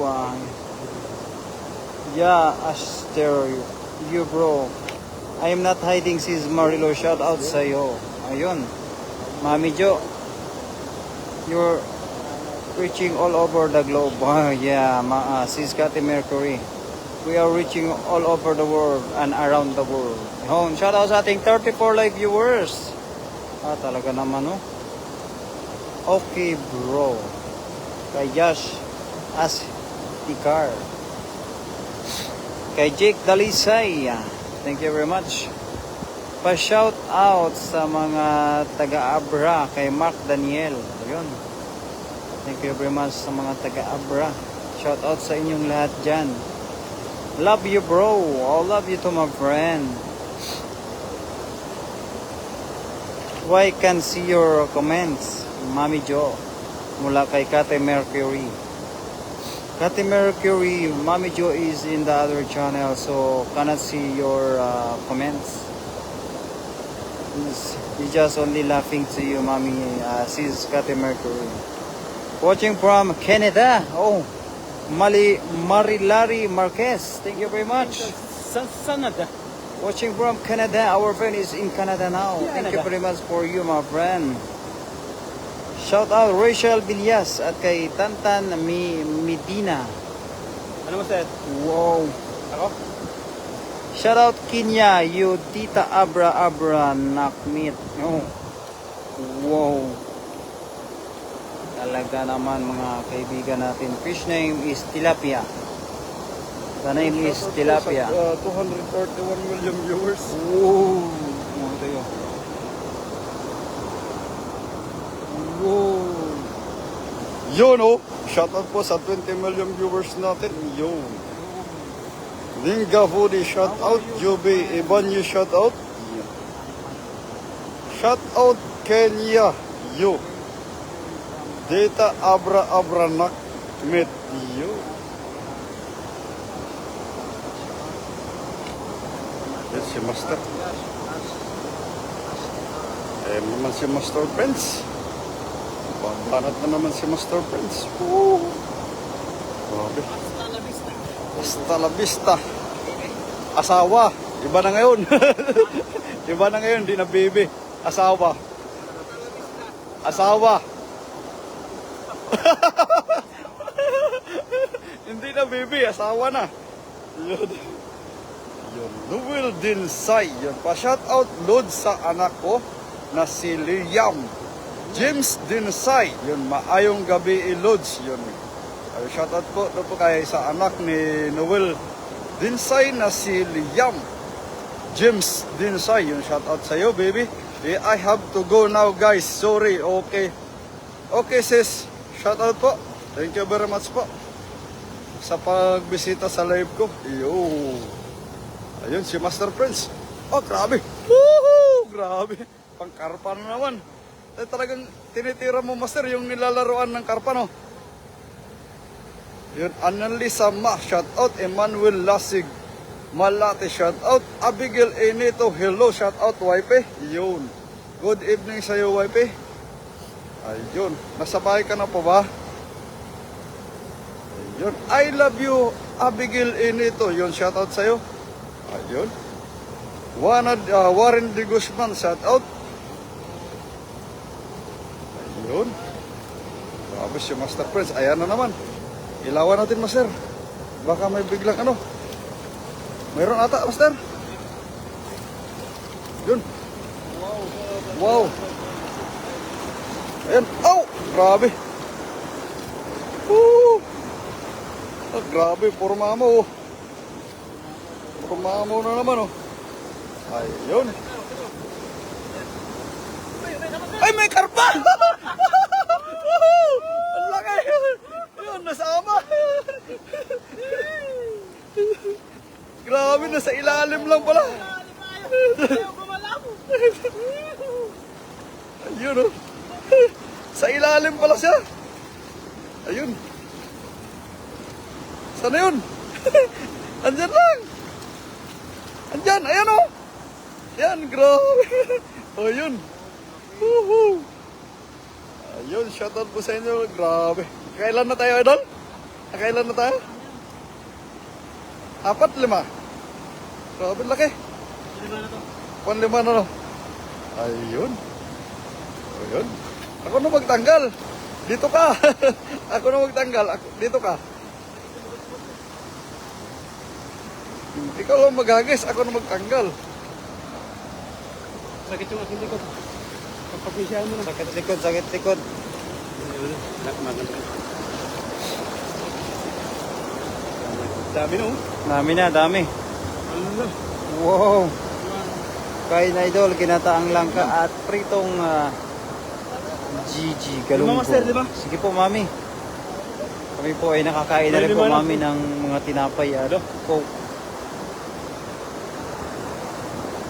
Yeah, Aster, you bro. I am not hiding, sis Marilo. Shout out sa'yo. Ayun. Mami Jo. You're reaching all over the globe. Yeah, sis Cathy Mercury. We are reaching all over the world and around the world. Shout out sa ating 34 live viewers. Talaga naman, no? Okay, bro. Kay Josh Astikar. Kay Jake Dalisay. Thank you very much. Pa-shout out sa mga taga-Abra kay Mark Daniel. Ayun. Thank you very much sa mga taga-Abra. Shout out sa inyong lahat dyan. Love you, bro. I love you to my friend. Why can't see your comments, Mami Jo? Mula kay Kate Mercury. Kate Mercury, Mami Jo is in the other channel, so cannot see your comments. He's just only laughing to you, Mami. Sis Kate Mercury. Watching from Canada. Oh, Marilari Marquez. Thank you very much. Sanada. Watching from Canada. Our friend is in Canada now. Thank you very much for you, my friend. Shout out Rachel Villas at kay Tantan Medina. Ano mo, Seth? Wow. Ako? Shout out Kenya, you Tita Abra Nakmit. Oh. Wow. Talaga naman mga kaibigan natin. Fish name is Tilapia. The name is Tilapia. 231 million viewers. Wow. Ito yun. Wow. Yun oh, shoutout po sa 20 million viewers natin. Yun. Linga Foodie shoutout. Juby Ibanyo shoutout. Shoutout Kenya. Yo. Data Abra Nak Met. Yo. Yes, si Master. Naman si Master Prince. Banat na naman si Master Prince. Grabe. Hasta la vista. Asawa. Iba na ngayon. Iba na ngayon. Di na baby. Asawa. Asawa. Hindi na baby. Asawa na. Yun. Yun. Luwil din say. Yun. Pa-shout out load sa anak ko na si Liam. James Dinsay, yun, maayong gabi Lods, yun. Ay, shoutout po, ito po kay sa anak ni Noel Dinsay na si Liam. James Dinsay, yun, shoutout sa'yo, baby. I have to go now, guys. Sorry, okay. Okay, sis. Shoutout po. Thank you very much po sa pagbisita sa live ko. Yo. Ayun, si Master Prince. Oh, grabe. Woohoo! Grabe. Pangkarpa na naman. Eh, talagang tinitira mo, Master, yung nilalaroan ng karpa, no? Yun, Annalisa Ma, shout out. Emmanuel Lasig Malate, shout out. Abigail Enito, hello, shout out, wife. Yun. Good evening sa'yo, wife. Ayun. Nasa bahay ka na po ba? Ayun. I love you, Abigail Enito. Yun, shout out sa'yo. Ayun. Warren de Guzman, shout out. Ayun. Tapos si Master Prince, ayan na naman. Ilawan natin, Master. Baka may biglang ano. Mayroon ata, Master. Yun. Wow. Ayan. Oh! Grabe. Woo! Oh, grabe. Puro mamo, oh. Puro mamo na naman, oh. Ayun. Ay, may karpa! Ang laki! Yun, nasama! Grabe, nasa ilalim lang pala. Ayun, oh. Sa ilalim pala siya. Ayun. Sana yun? Andyan lang. Andyan, ayan, oh. Yan, grabe. Oh, yun. Woohoo. Ayun, shoutout po sa inyo. Grabe. Kailan na tayo, idol? Kailan na tayo? 4, 5. Grabe, laki. 1, 5 na, no? Ayun. Ayun. Ako na magtanggal. Dito ka. Ako na magtanggal. Dito ka. Ikaw lang maghagis. Ako na magtanggal. Sakit yung aking likod. Pagpapisyahan mo na. Sakit likod, sakit likod. Dami no? Dami na, dami. Ano? Wow. Kain na idol, kinataang langka at pritong GG galunggo. Master, di ba? Sige po, mami. Kami po ay nakakain na rin po, mami, ng mga tinapay at coke.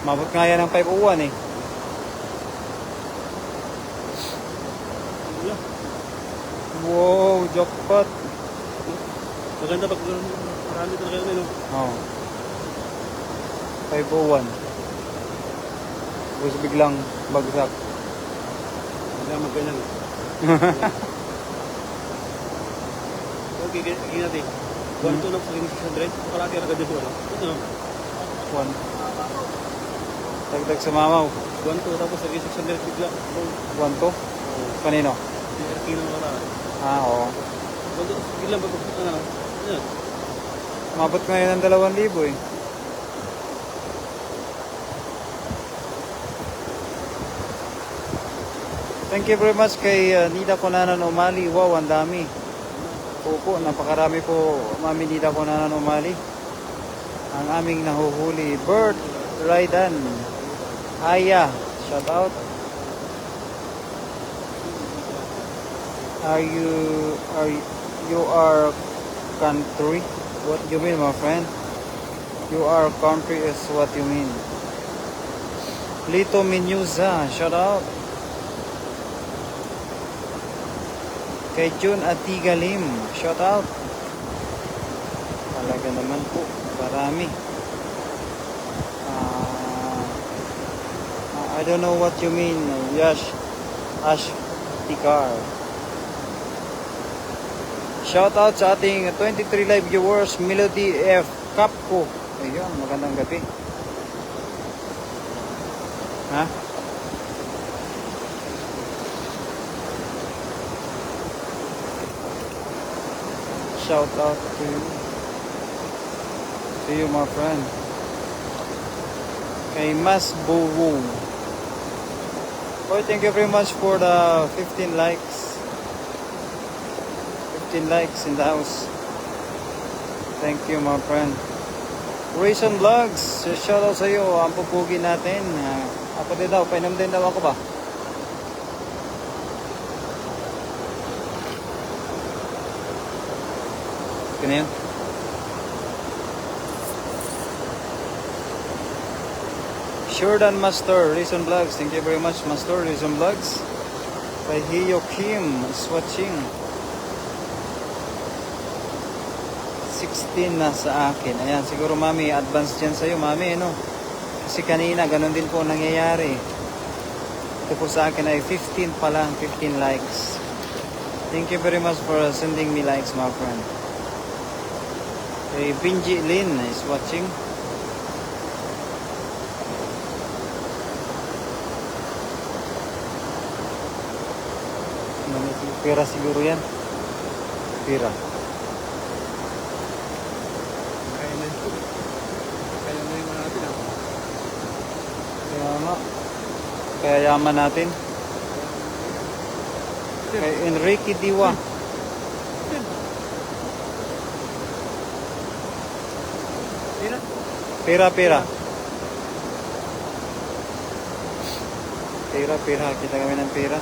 Mabot nga yan ng 501 eh. Wow, jackpot. Maganda pag marami talaga yun, no? Oh. 501. Tapos biglang bagsak. Hindi magganyan. Okay, gigil natin. 1-2 lang sa 600. Kalaki na agad dito, ano? Ito, no? 1. Dagdag sa mamaw. 1-2 tapos sa 600 bigla. 1 to? Kanino? Kino na lang. Oo. 1-2, bigla ba? Ano? Ano? Mabot ngayon ng 2,000 eh. Thank you very much kay Nida Conanan Umali. Wow, ang dami. Opo, napakarami po, Mami Nida Conanan Umali. Ang aming nahuhuli, Bert Raidan. Aya, shout out. You are country? What you mean, my friend? You are country is what you mean. Lito Minyuza, shout out. Kay Jun Atigalim, shout out. Talaga naman po, marami. I don't know what you mean, Ash Tikar. Shout out sa ating 23 live viewers, Melody F. Capco. Ayun, magandang gabi. Ha? Shout out to you. To you, my friend. Kay Mas Buwong. Boy, thank you very much for the 15 likes. 15 likes in the house. Thank you, my friend. Rayson Vlogs, shoutout sa iyo. Ang pupugi natin. Ako din daw, painom din daw ako ba? Okay na yun. Jordan Master, Rayson Vlogs. Thank you very much, Master, Rayson Vlogs. Kay Hiyo Kim is watching. 16 na sa akin. Ayan, siguro mami, advance dyan sa'yo, mami, no? Kasi kanina, ganun din po nangyayari. Ito po sa akin ay 15 pa lang, 15 likes. Thank you very much for sending me likes, my friend. Kay Binji Lin is watching. Pera siguro yan. Pera. Kaya na ito. Kaya na yung natin ah. Kaya nga. Kaya yaman natin. Kay Enrique Diwa. Pira? Pera, pera. Pera, pera. Kita kami ng pera.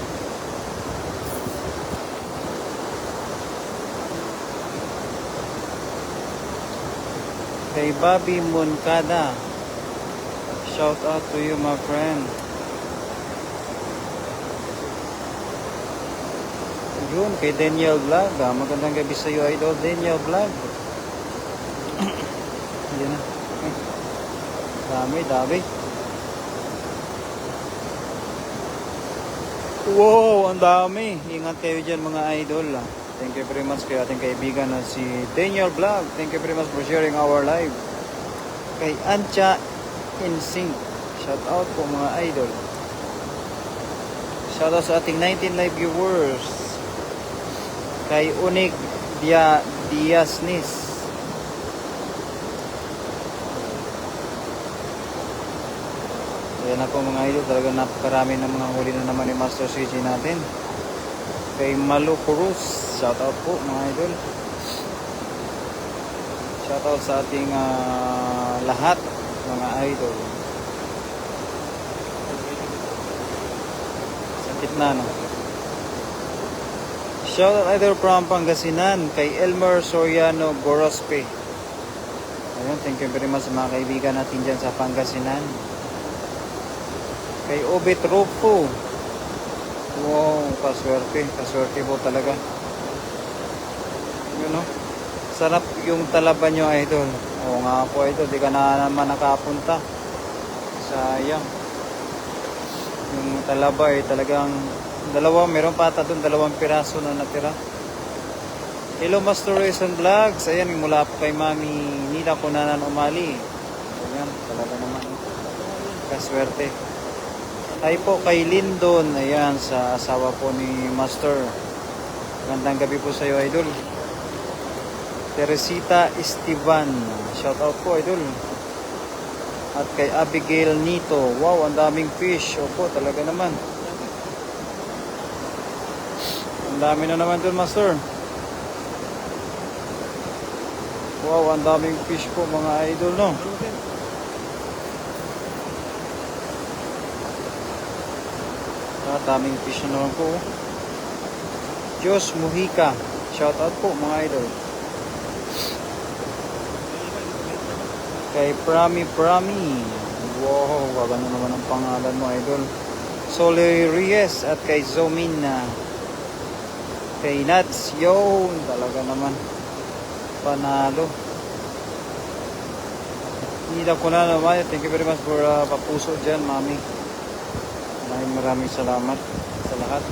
Kay Bobby Moncada. Shout out to you, my friend. Yun, kay Daniel Vlog. Magandang gabi sa iyo, idol. Daniel Vlog. Hindi na. Dami, dami. Wow, ang dami. Ingat kayo dyan, mga idol. Thank you very much kay ating kaibigan na si Daniel Vlog. Thank you very much for sharing our live. Kay Ancha Insync. Shout out po, mga idol. Shout out sa ating 19 live viewers. Kay Unig Diasnis. Ayan na po, mga idol. Talaga napakarami ng mga huli na naman ni Master CJ natin. Kay Malu Cruz. Shout out po, mga idol. Shout out sa ating lahat, mga idol. Sakit na, no? Shout out either from Pangasinan kay Elmer Soriano Gorospe. Ayun, thank you very much sa mga kaibigan natin dyan sa Pangasinan. Kay Obet Rufo. Wow, kaswerte. Kaswerte po talaga. Yun, no? Sarap yung talaba nyo, idol. Oo nga po, idol. Di ka na naman nakapunta. Sayang. Yung talaba ay talagang meron pa ata doon, 2 piraso na natira. Hello, Master Rayson Vlogs. Ayan, mula po kay Mami Nida Kunanan Umali. Ayan, talaga naman. Kaswerte. Hi po kay Lindon, ayan, sa asawa po ni Master. Magandang gabi po sa iyo, idol. Teresita Esteban, shout out po, idol. At kay Abigail Nito, wow, ang daming fish. Opo, talaga naman. Ang dami na naman dun, Master. Wow, ang daming fish po, mga idol, no? Daming fish na naman po. Diyos Mujica. Shout out po, mga idol. Kay Prami. Wow, wagano naman ang pangalan mo, idol. Soli Reyes at kay Zomina. Kay Nats. Yo, talaga naman. Panalo. Hindi na ko na naman. Thank you very much for papuso dyan, mami. Maraming salamat sa lahat.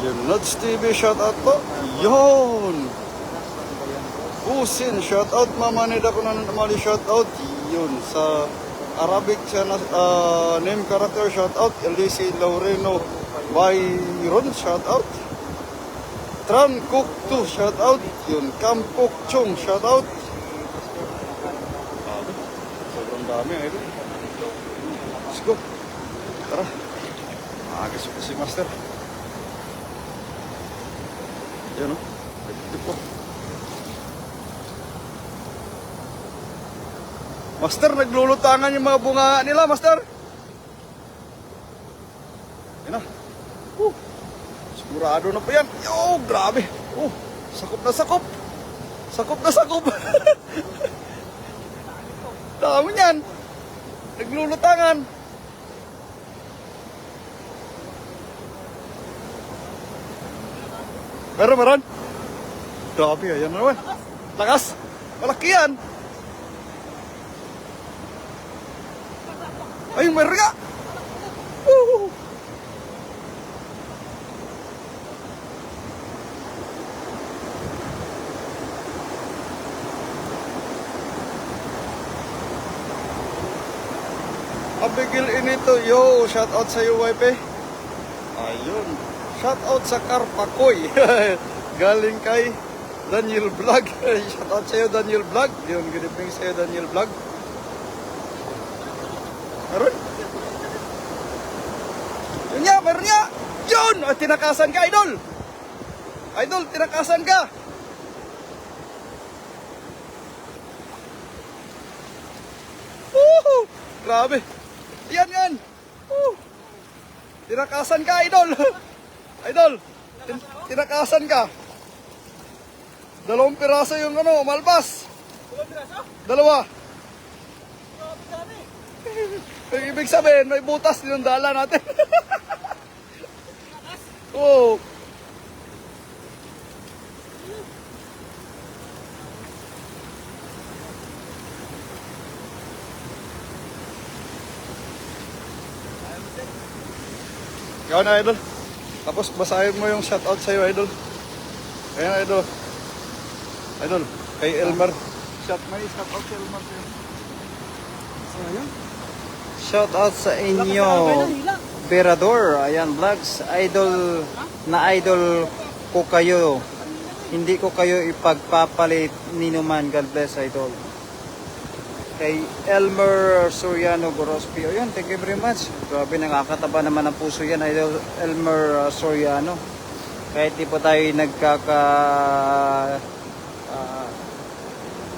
Yung Nuts TV, shout out po. Yun! Busin, shout out. Mama Nida Kunanan Umali, shout out. Yun, sa Arabic name character, shout out. LDC Laureno Byron, shout out. Tran Cook 2, shout out. Yun, Cam Cook Chung, shout out. Sobrang dami, idol. Let's go. Tara. Maagas pa si Master. Yan o. Ito po. Master, naglulutangan yung mga bunga nila, Master. Yan na. Sigurado na pa yan. Yo, grabe. Sakop na sakop. Sakop na sakop. Dami yan. Naglulutangan. Meron. Grabe, ayan na naman. Lakas. Malaki yan. Ay, meron nga. Abigil inito, yo, shout out sa iyo, wife. Ayun, shout out sa Karpakoy. Galing kay Daniel Vlog. Shout out sa iyo, Daniel Vlog. Yun, good evening sa iyo, Daniel Vlog. Meron? Yun nga, meron nga. Yun, tinakasan ka, idol. Idol, tinakasan ka. Woohoo! Grabe. Yan. Tinakasan ka, idol. Idol, tinakasan ka. 2 piraso yung malbas. 2. Yung ibig sabihin, may butas din yung dala natin. Oo. Ikaw na, idol. Tapos basahin mo yung shoutout sa'yo, idol. Ayan, idol. Idol, kay Elmer. May shoutout si Elmer sa'yo. Shoutout sa inyo, Berador. Ayan, vlogs. Idol na idol ko kayo. Hindi ko kayo ipagpapalit ni naman. God bless, idol. Kay Elmer Soriano Gorospi. Ayun, thank you very much. Grabe, nakakataba naman ang puso yan, idol Elmer Soriano. Kahit di po tayo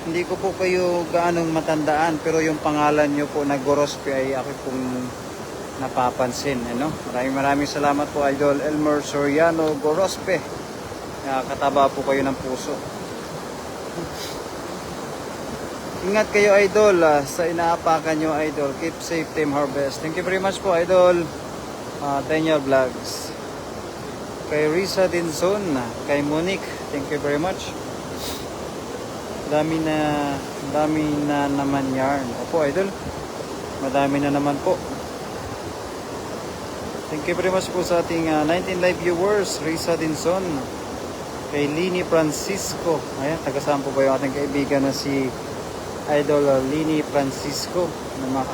hindi ko po kayo gaanong matandaan, pero yung pangalan nyo po na Gorospi ay ako pong napapansin. Maraming salamat po, idol Elmer Soriano Gorospi. Nakakataba po kayo ng puso. Ingat kayo, idol, sa inaapakan nyo, idol. Keep safe, Team Harvest. Thank you very much po, idol Daniel Vlogs. Kay Risa Dinson, kay Monique, thank you very much. Dami na naman yarn. Opo, idol. Madami na naman po. Thank you very much po sa ating 19 live viewers. Risa Dinson, kay Lini Francisco. Ayan, taga-saan po ba yung ating kaibigan na si Idol Lini Francisco? Na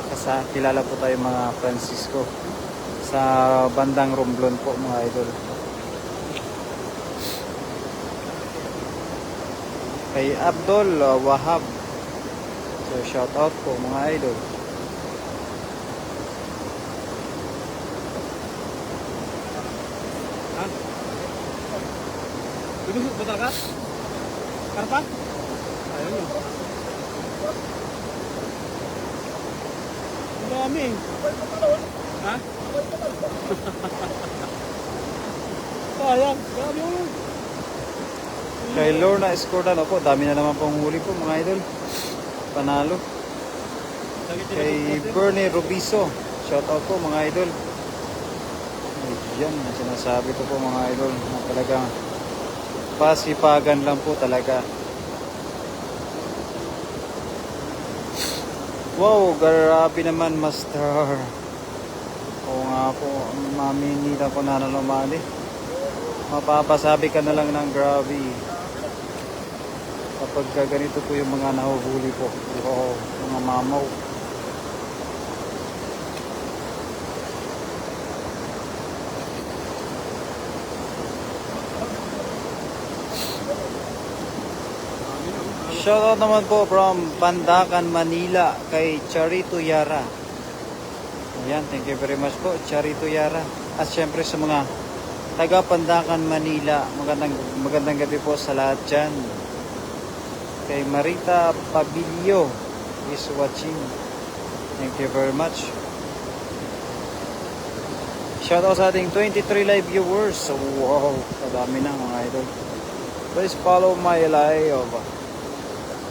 kilala po tayo mga Francisco sa bandang Romblon po, mga idol. Kay Abdul Wahab, so shout out po, mga idol. Dudusot ba talaga? Karpa? Ayun yun. Ang dami. Ha? Sayang. Dami yun. Kay Lorna Escordan, po, dami na naman pong huli po, mga idol. Panalo. Kay Bernie Robiso, shout out po, mga idol. Yan, sinasabi ko po, mga idol, na talagang pasipagan lang po talaga. Wow, grabe naman, Master. Oo nga po, maminita ko na lumali. Mapapasabi ka na lang ng grabe kapag ganito po yung mga nahuhuli po. Oo, mga mamaw. Shoutout naman po from Pandacan, Manila kay Charito Yara. Ayan, thank you very much po, Charito Yara. At syempre sa mga taga Pandacan, Manila, magandang gabi po sa lahat dyan. Kay Marita Pabilio is watching. Thank you very much. Shoutout sa ating 23 live viewers. So, wow, kadami na mga idol. Please follow my live.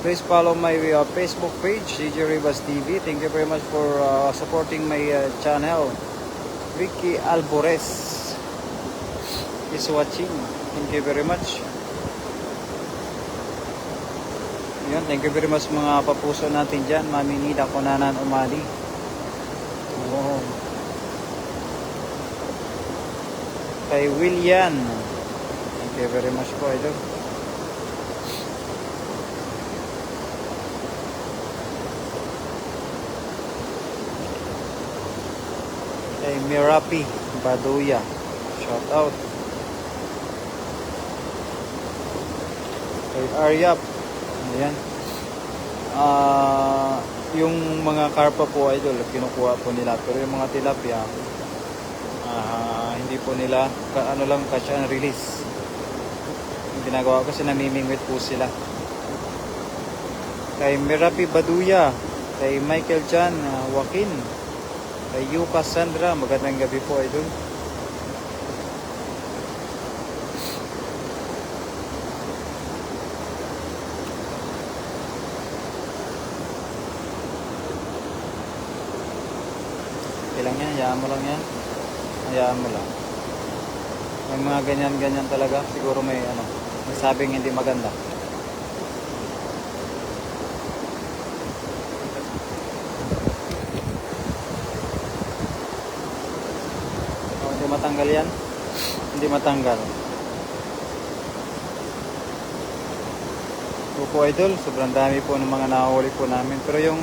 Please follow my Facebook page, CJ Rivas TV. Thank you very much for supporting my channel. Vicky Alvarez is watching. Thank you very much. Yun, thank you very much mga papuso natin dyan. Mami Nida Konanan Umali. Wow. Kay William. Thank you very much po, idol. Kay Mirapi Baduya. Shout out. Kay Aryap. Ayan. Yung mga karpa po idol, kinukuha po nila. Pero yung mga tilapia, hindi po nila, ano lang, catch and release. Yung ginagawa ko, namimingwit po sila. Kay Mirapi Baduya, kay Michael Jan Joaquin, kay Yuka Sandra, magandang gabi po idol. Lang yan, hayaan mo lang yan. Hayaan mo lang. May mga ganyan-ganyan talaga. Siguro may sabing hindi maganda. Hindi matanggal yan. Hindi matanggal. Po idol, sobrang dami po ng mga nahuli po namin. Pero yung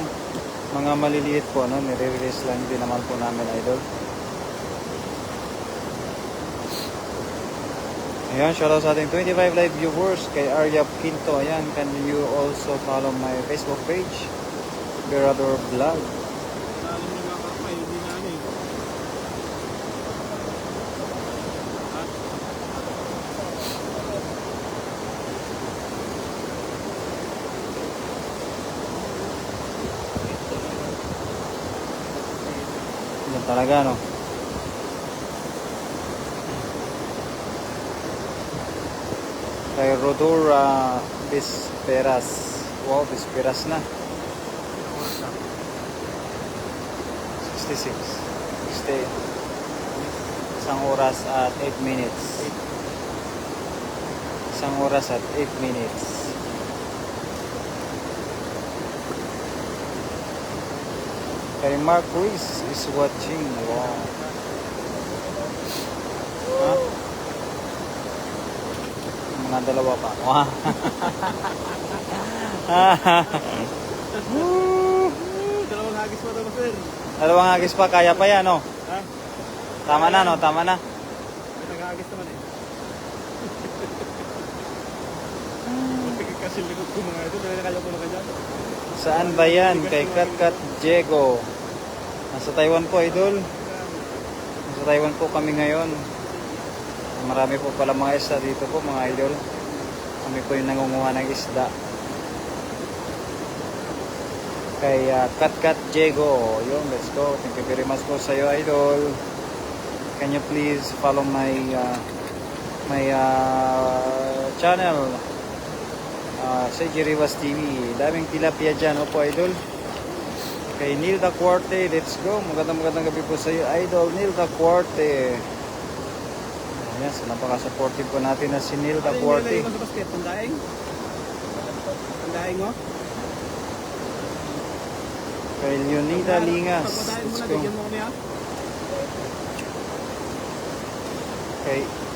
mga maliliit po, nire-release lang din naman po namin, idol. Ayan, shoutout sa ating 25 live viewers kay Arya Quinto. Ayan, can you also follow my Facebook page, Berador Vlog. Talaga, no? Kay Rodora Bisperas. Wow, Bisperas na. 66. 60. Isang oras at 8 minutes. Isang oras at 8 minutes. Kay Mark Ruiz is watching. Wow. Ha? Mga dalawa pa. Wow. Dalawang hagis pa daw, sir. Dalawang hagis pa, kaya pa yan, no? Ha? Tama na, no? Tama na. Nag-hagis naman eh. Kasi likod ko mga ito, dahil kaya ko na kanya. Saan ba yan? Kay Katkat Diego. Nasa Taiwan po, idol. Nasa Taiwan po kami ngayon. Marami po pala mga isda dito po, mga idol. Kami po yung nangunguha ng isda. Kay Katkat Diego. Yun, let's go. Thank you very much po sa iyo, idol. Can you please follow my channel? CJ Rivas TV. Daming tilapia dyan, opo, idol. Kay Nilda Cuarte, let's go. Magandang gabi po sa iyo, idol Nilda Cuarte. Ayan, so napaka-supportive po natin na si Nilda Cuarte. Ano yung sa basket? Pandaing? Pandaing mo? Kay Leonida Lingas, Pagpadaing mo let's na, go. bigyan mo kami ha?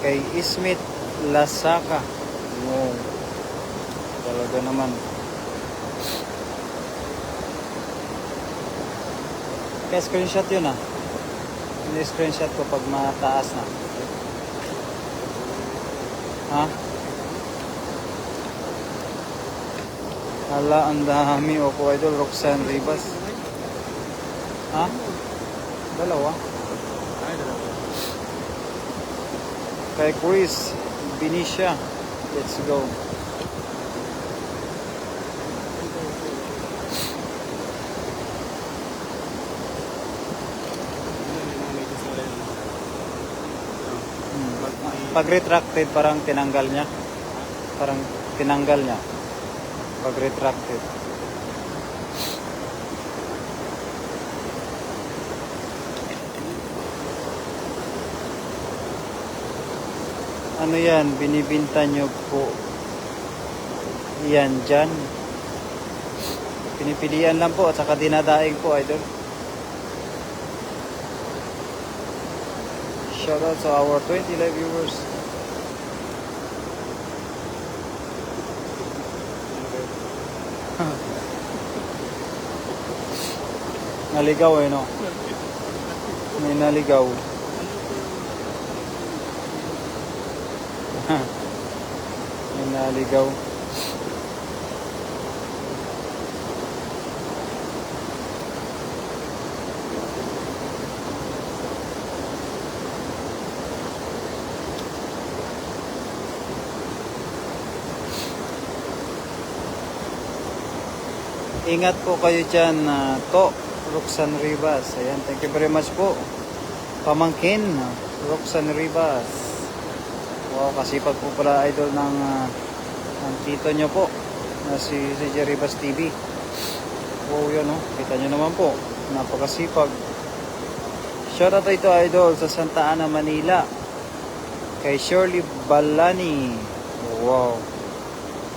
Kay Ismit Lasaka. Wow. Talaga naman. Kaya screenshot yun ah. Ini-screenshot ko pag mataas na. Ha? Hala, ang dami. Opo, idol. Roxanne Rivas. Ha? Dalawa. Kay Chris Benicia. Let's go. Pag retracted, parang tinanggal niya. Parang tinanggal niya. Pag retracted. Ano yan? Binibinta nyo po yan dyan. Pinipilian lang po at saka dinadaing po, idol. Shout out to our 20 live viewers. Naligaw eh, no? May naligaw. May naligaw. Ingat po kayo dyan, Roxanne Rivas. Ayan, thank you very much po. Pamangkin, Roxanne Rivas. Wow, kasipag po pala idol ng tito nyo po, na si CJ Rivas TV. Wow, yun, no? Kita nyo naman po, napakasipag. Shoutout ito, idol, sa Santa Ana, Manila. Kay Shirley Balani. Wow.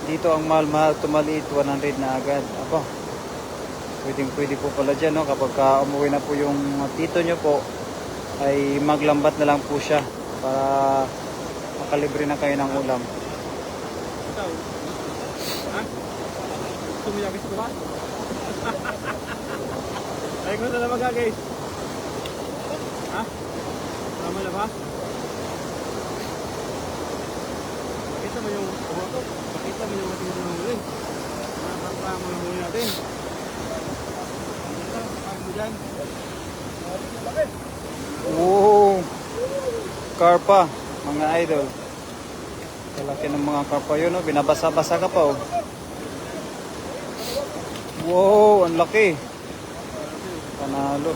Dito ang mahal-mahal, tumaliit, 100 na agad. Aba, pwede po pala dyan, no? Kapag umuwi na po yung tito nyo po, ay maglambat na lang po siya para makalibre na kayo ng ulam. Ha? Tumilagis ko ba? Ay, kung na naman guys. Ha? Tama na ba? Pakita mo yung pakita mo yung ating huli. Napapakama mo yung huli natin. Pakita mo dyan. Wow! Karpa, mga idol. Kalaki ng mga karpa yun, no? Binabasa-basa ka pa, oh. Wow, ang laki. Panalo.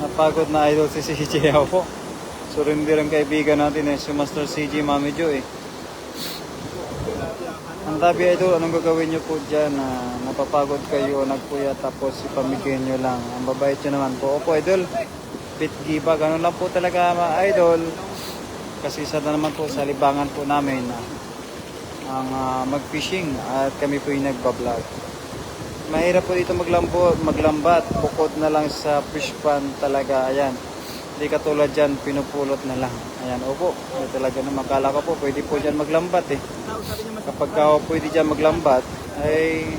Napagod na idol si CJ po. Surrender ang kaibigan natin si Master CJ Mami Jo eh. Ang tabi idol, anong gagawin nyo po dyan? Napapagod kayo, nagpuya tapos ipamigay nyo lang. Ang babait nyo naman po. Opo idol, bitgiba, ganun lang po talaga mga idol. Kasi isa na naman po sa libangan po namin ang mag-fishing at kami po yung nagbablog. Mahirap po dito maglambat, bukod na lang sa fish pan talaga, ayan. Hindi katulad dyan, pinupulot na lang. Ayan, opo, talaga na makala ko po, pwede po dyan maglambat eh. Kapag pwede dyan maglambat, ay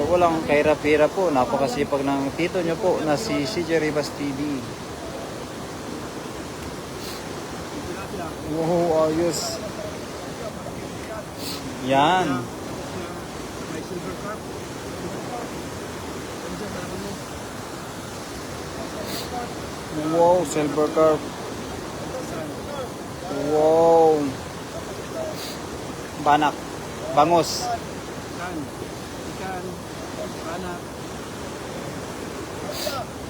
walang kahirap-hirap po. Napakasipag ng tito nyo po na si CJ Rivas TV. Wow, ayos. Yan. Wow, silver carp. Wow. Banak. Bangus. Ikan, banak,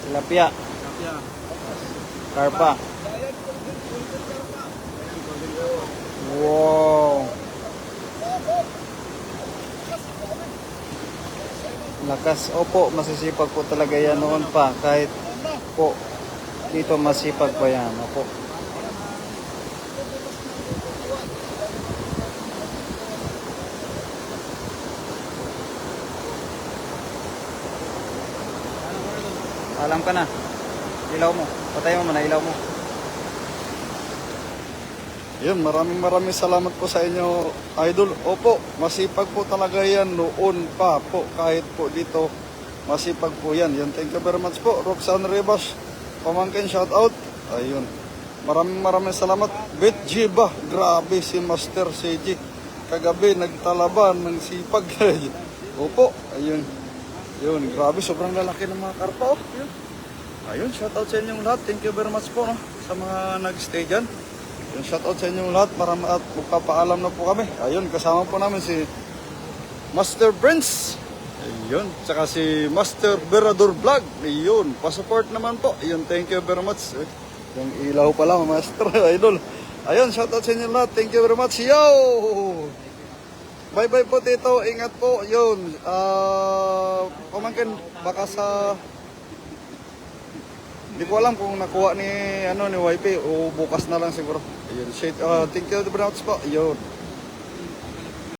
Tilapia. tilapia, Karpa. Wow. Lakas. Opo, masisipag po talaga yan noon pa. Kahit po dito masipag pa yan. Opo. Alam ka na. Ilaw mo. Patay mo muna, ilaw mo. Yun, maraming salamat po sa inyo, idol. Opo, masipag po talaga yan noon pa po. Kahit po dito, masipag po yan. Yan, thank you very much po. Roxanne Rivas, pamangkin, shout out. Ayun. Maraming salamat. Bet Jiba, grabe si Master CJ. Kagabi nagtalaban ng sipag. Opo, ayun. Yun, grabe, sobrang lalaki ng mga karpa. Oh. Yun. Ayun, shoutout sa inyong lahat. Thank you very much po no, sa mga nag-stay dyan. Yun, shoutout sa inyong lahat. At magpapaalam na po kami. Ayun, kasama po namin si Master Prince. Ayun, tsaka si Master Berador Vlog. Ayun, pasupport naman po. Ayun, thank you very much. Yung ilaw pa lang, Master Idol. Ayun, shoutout sa inyong lahat. Thank you very much. Yo! Bye-bye po, Tito. Ingat po. Yun, pamangkin, baka sa... Hindi ko alam kung nakuha ni YP o bukas na lang siguro. Ayun, thank you very much po. Ayun.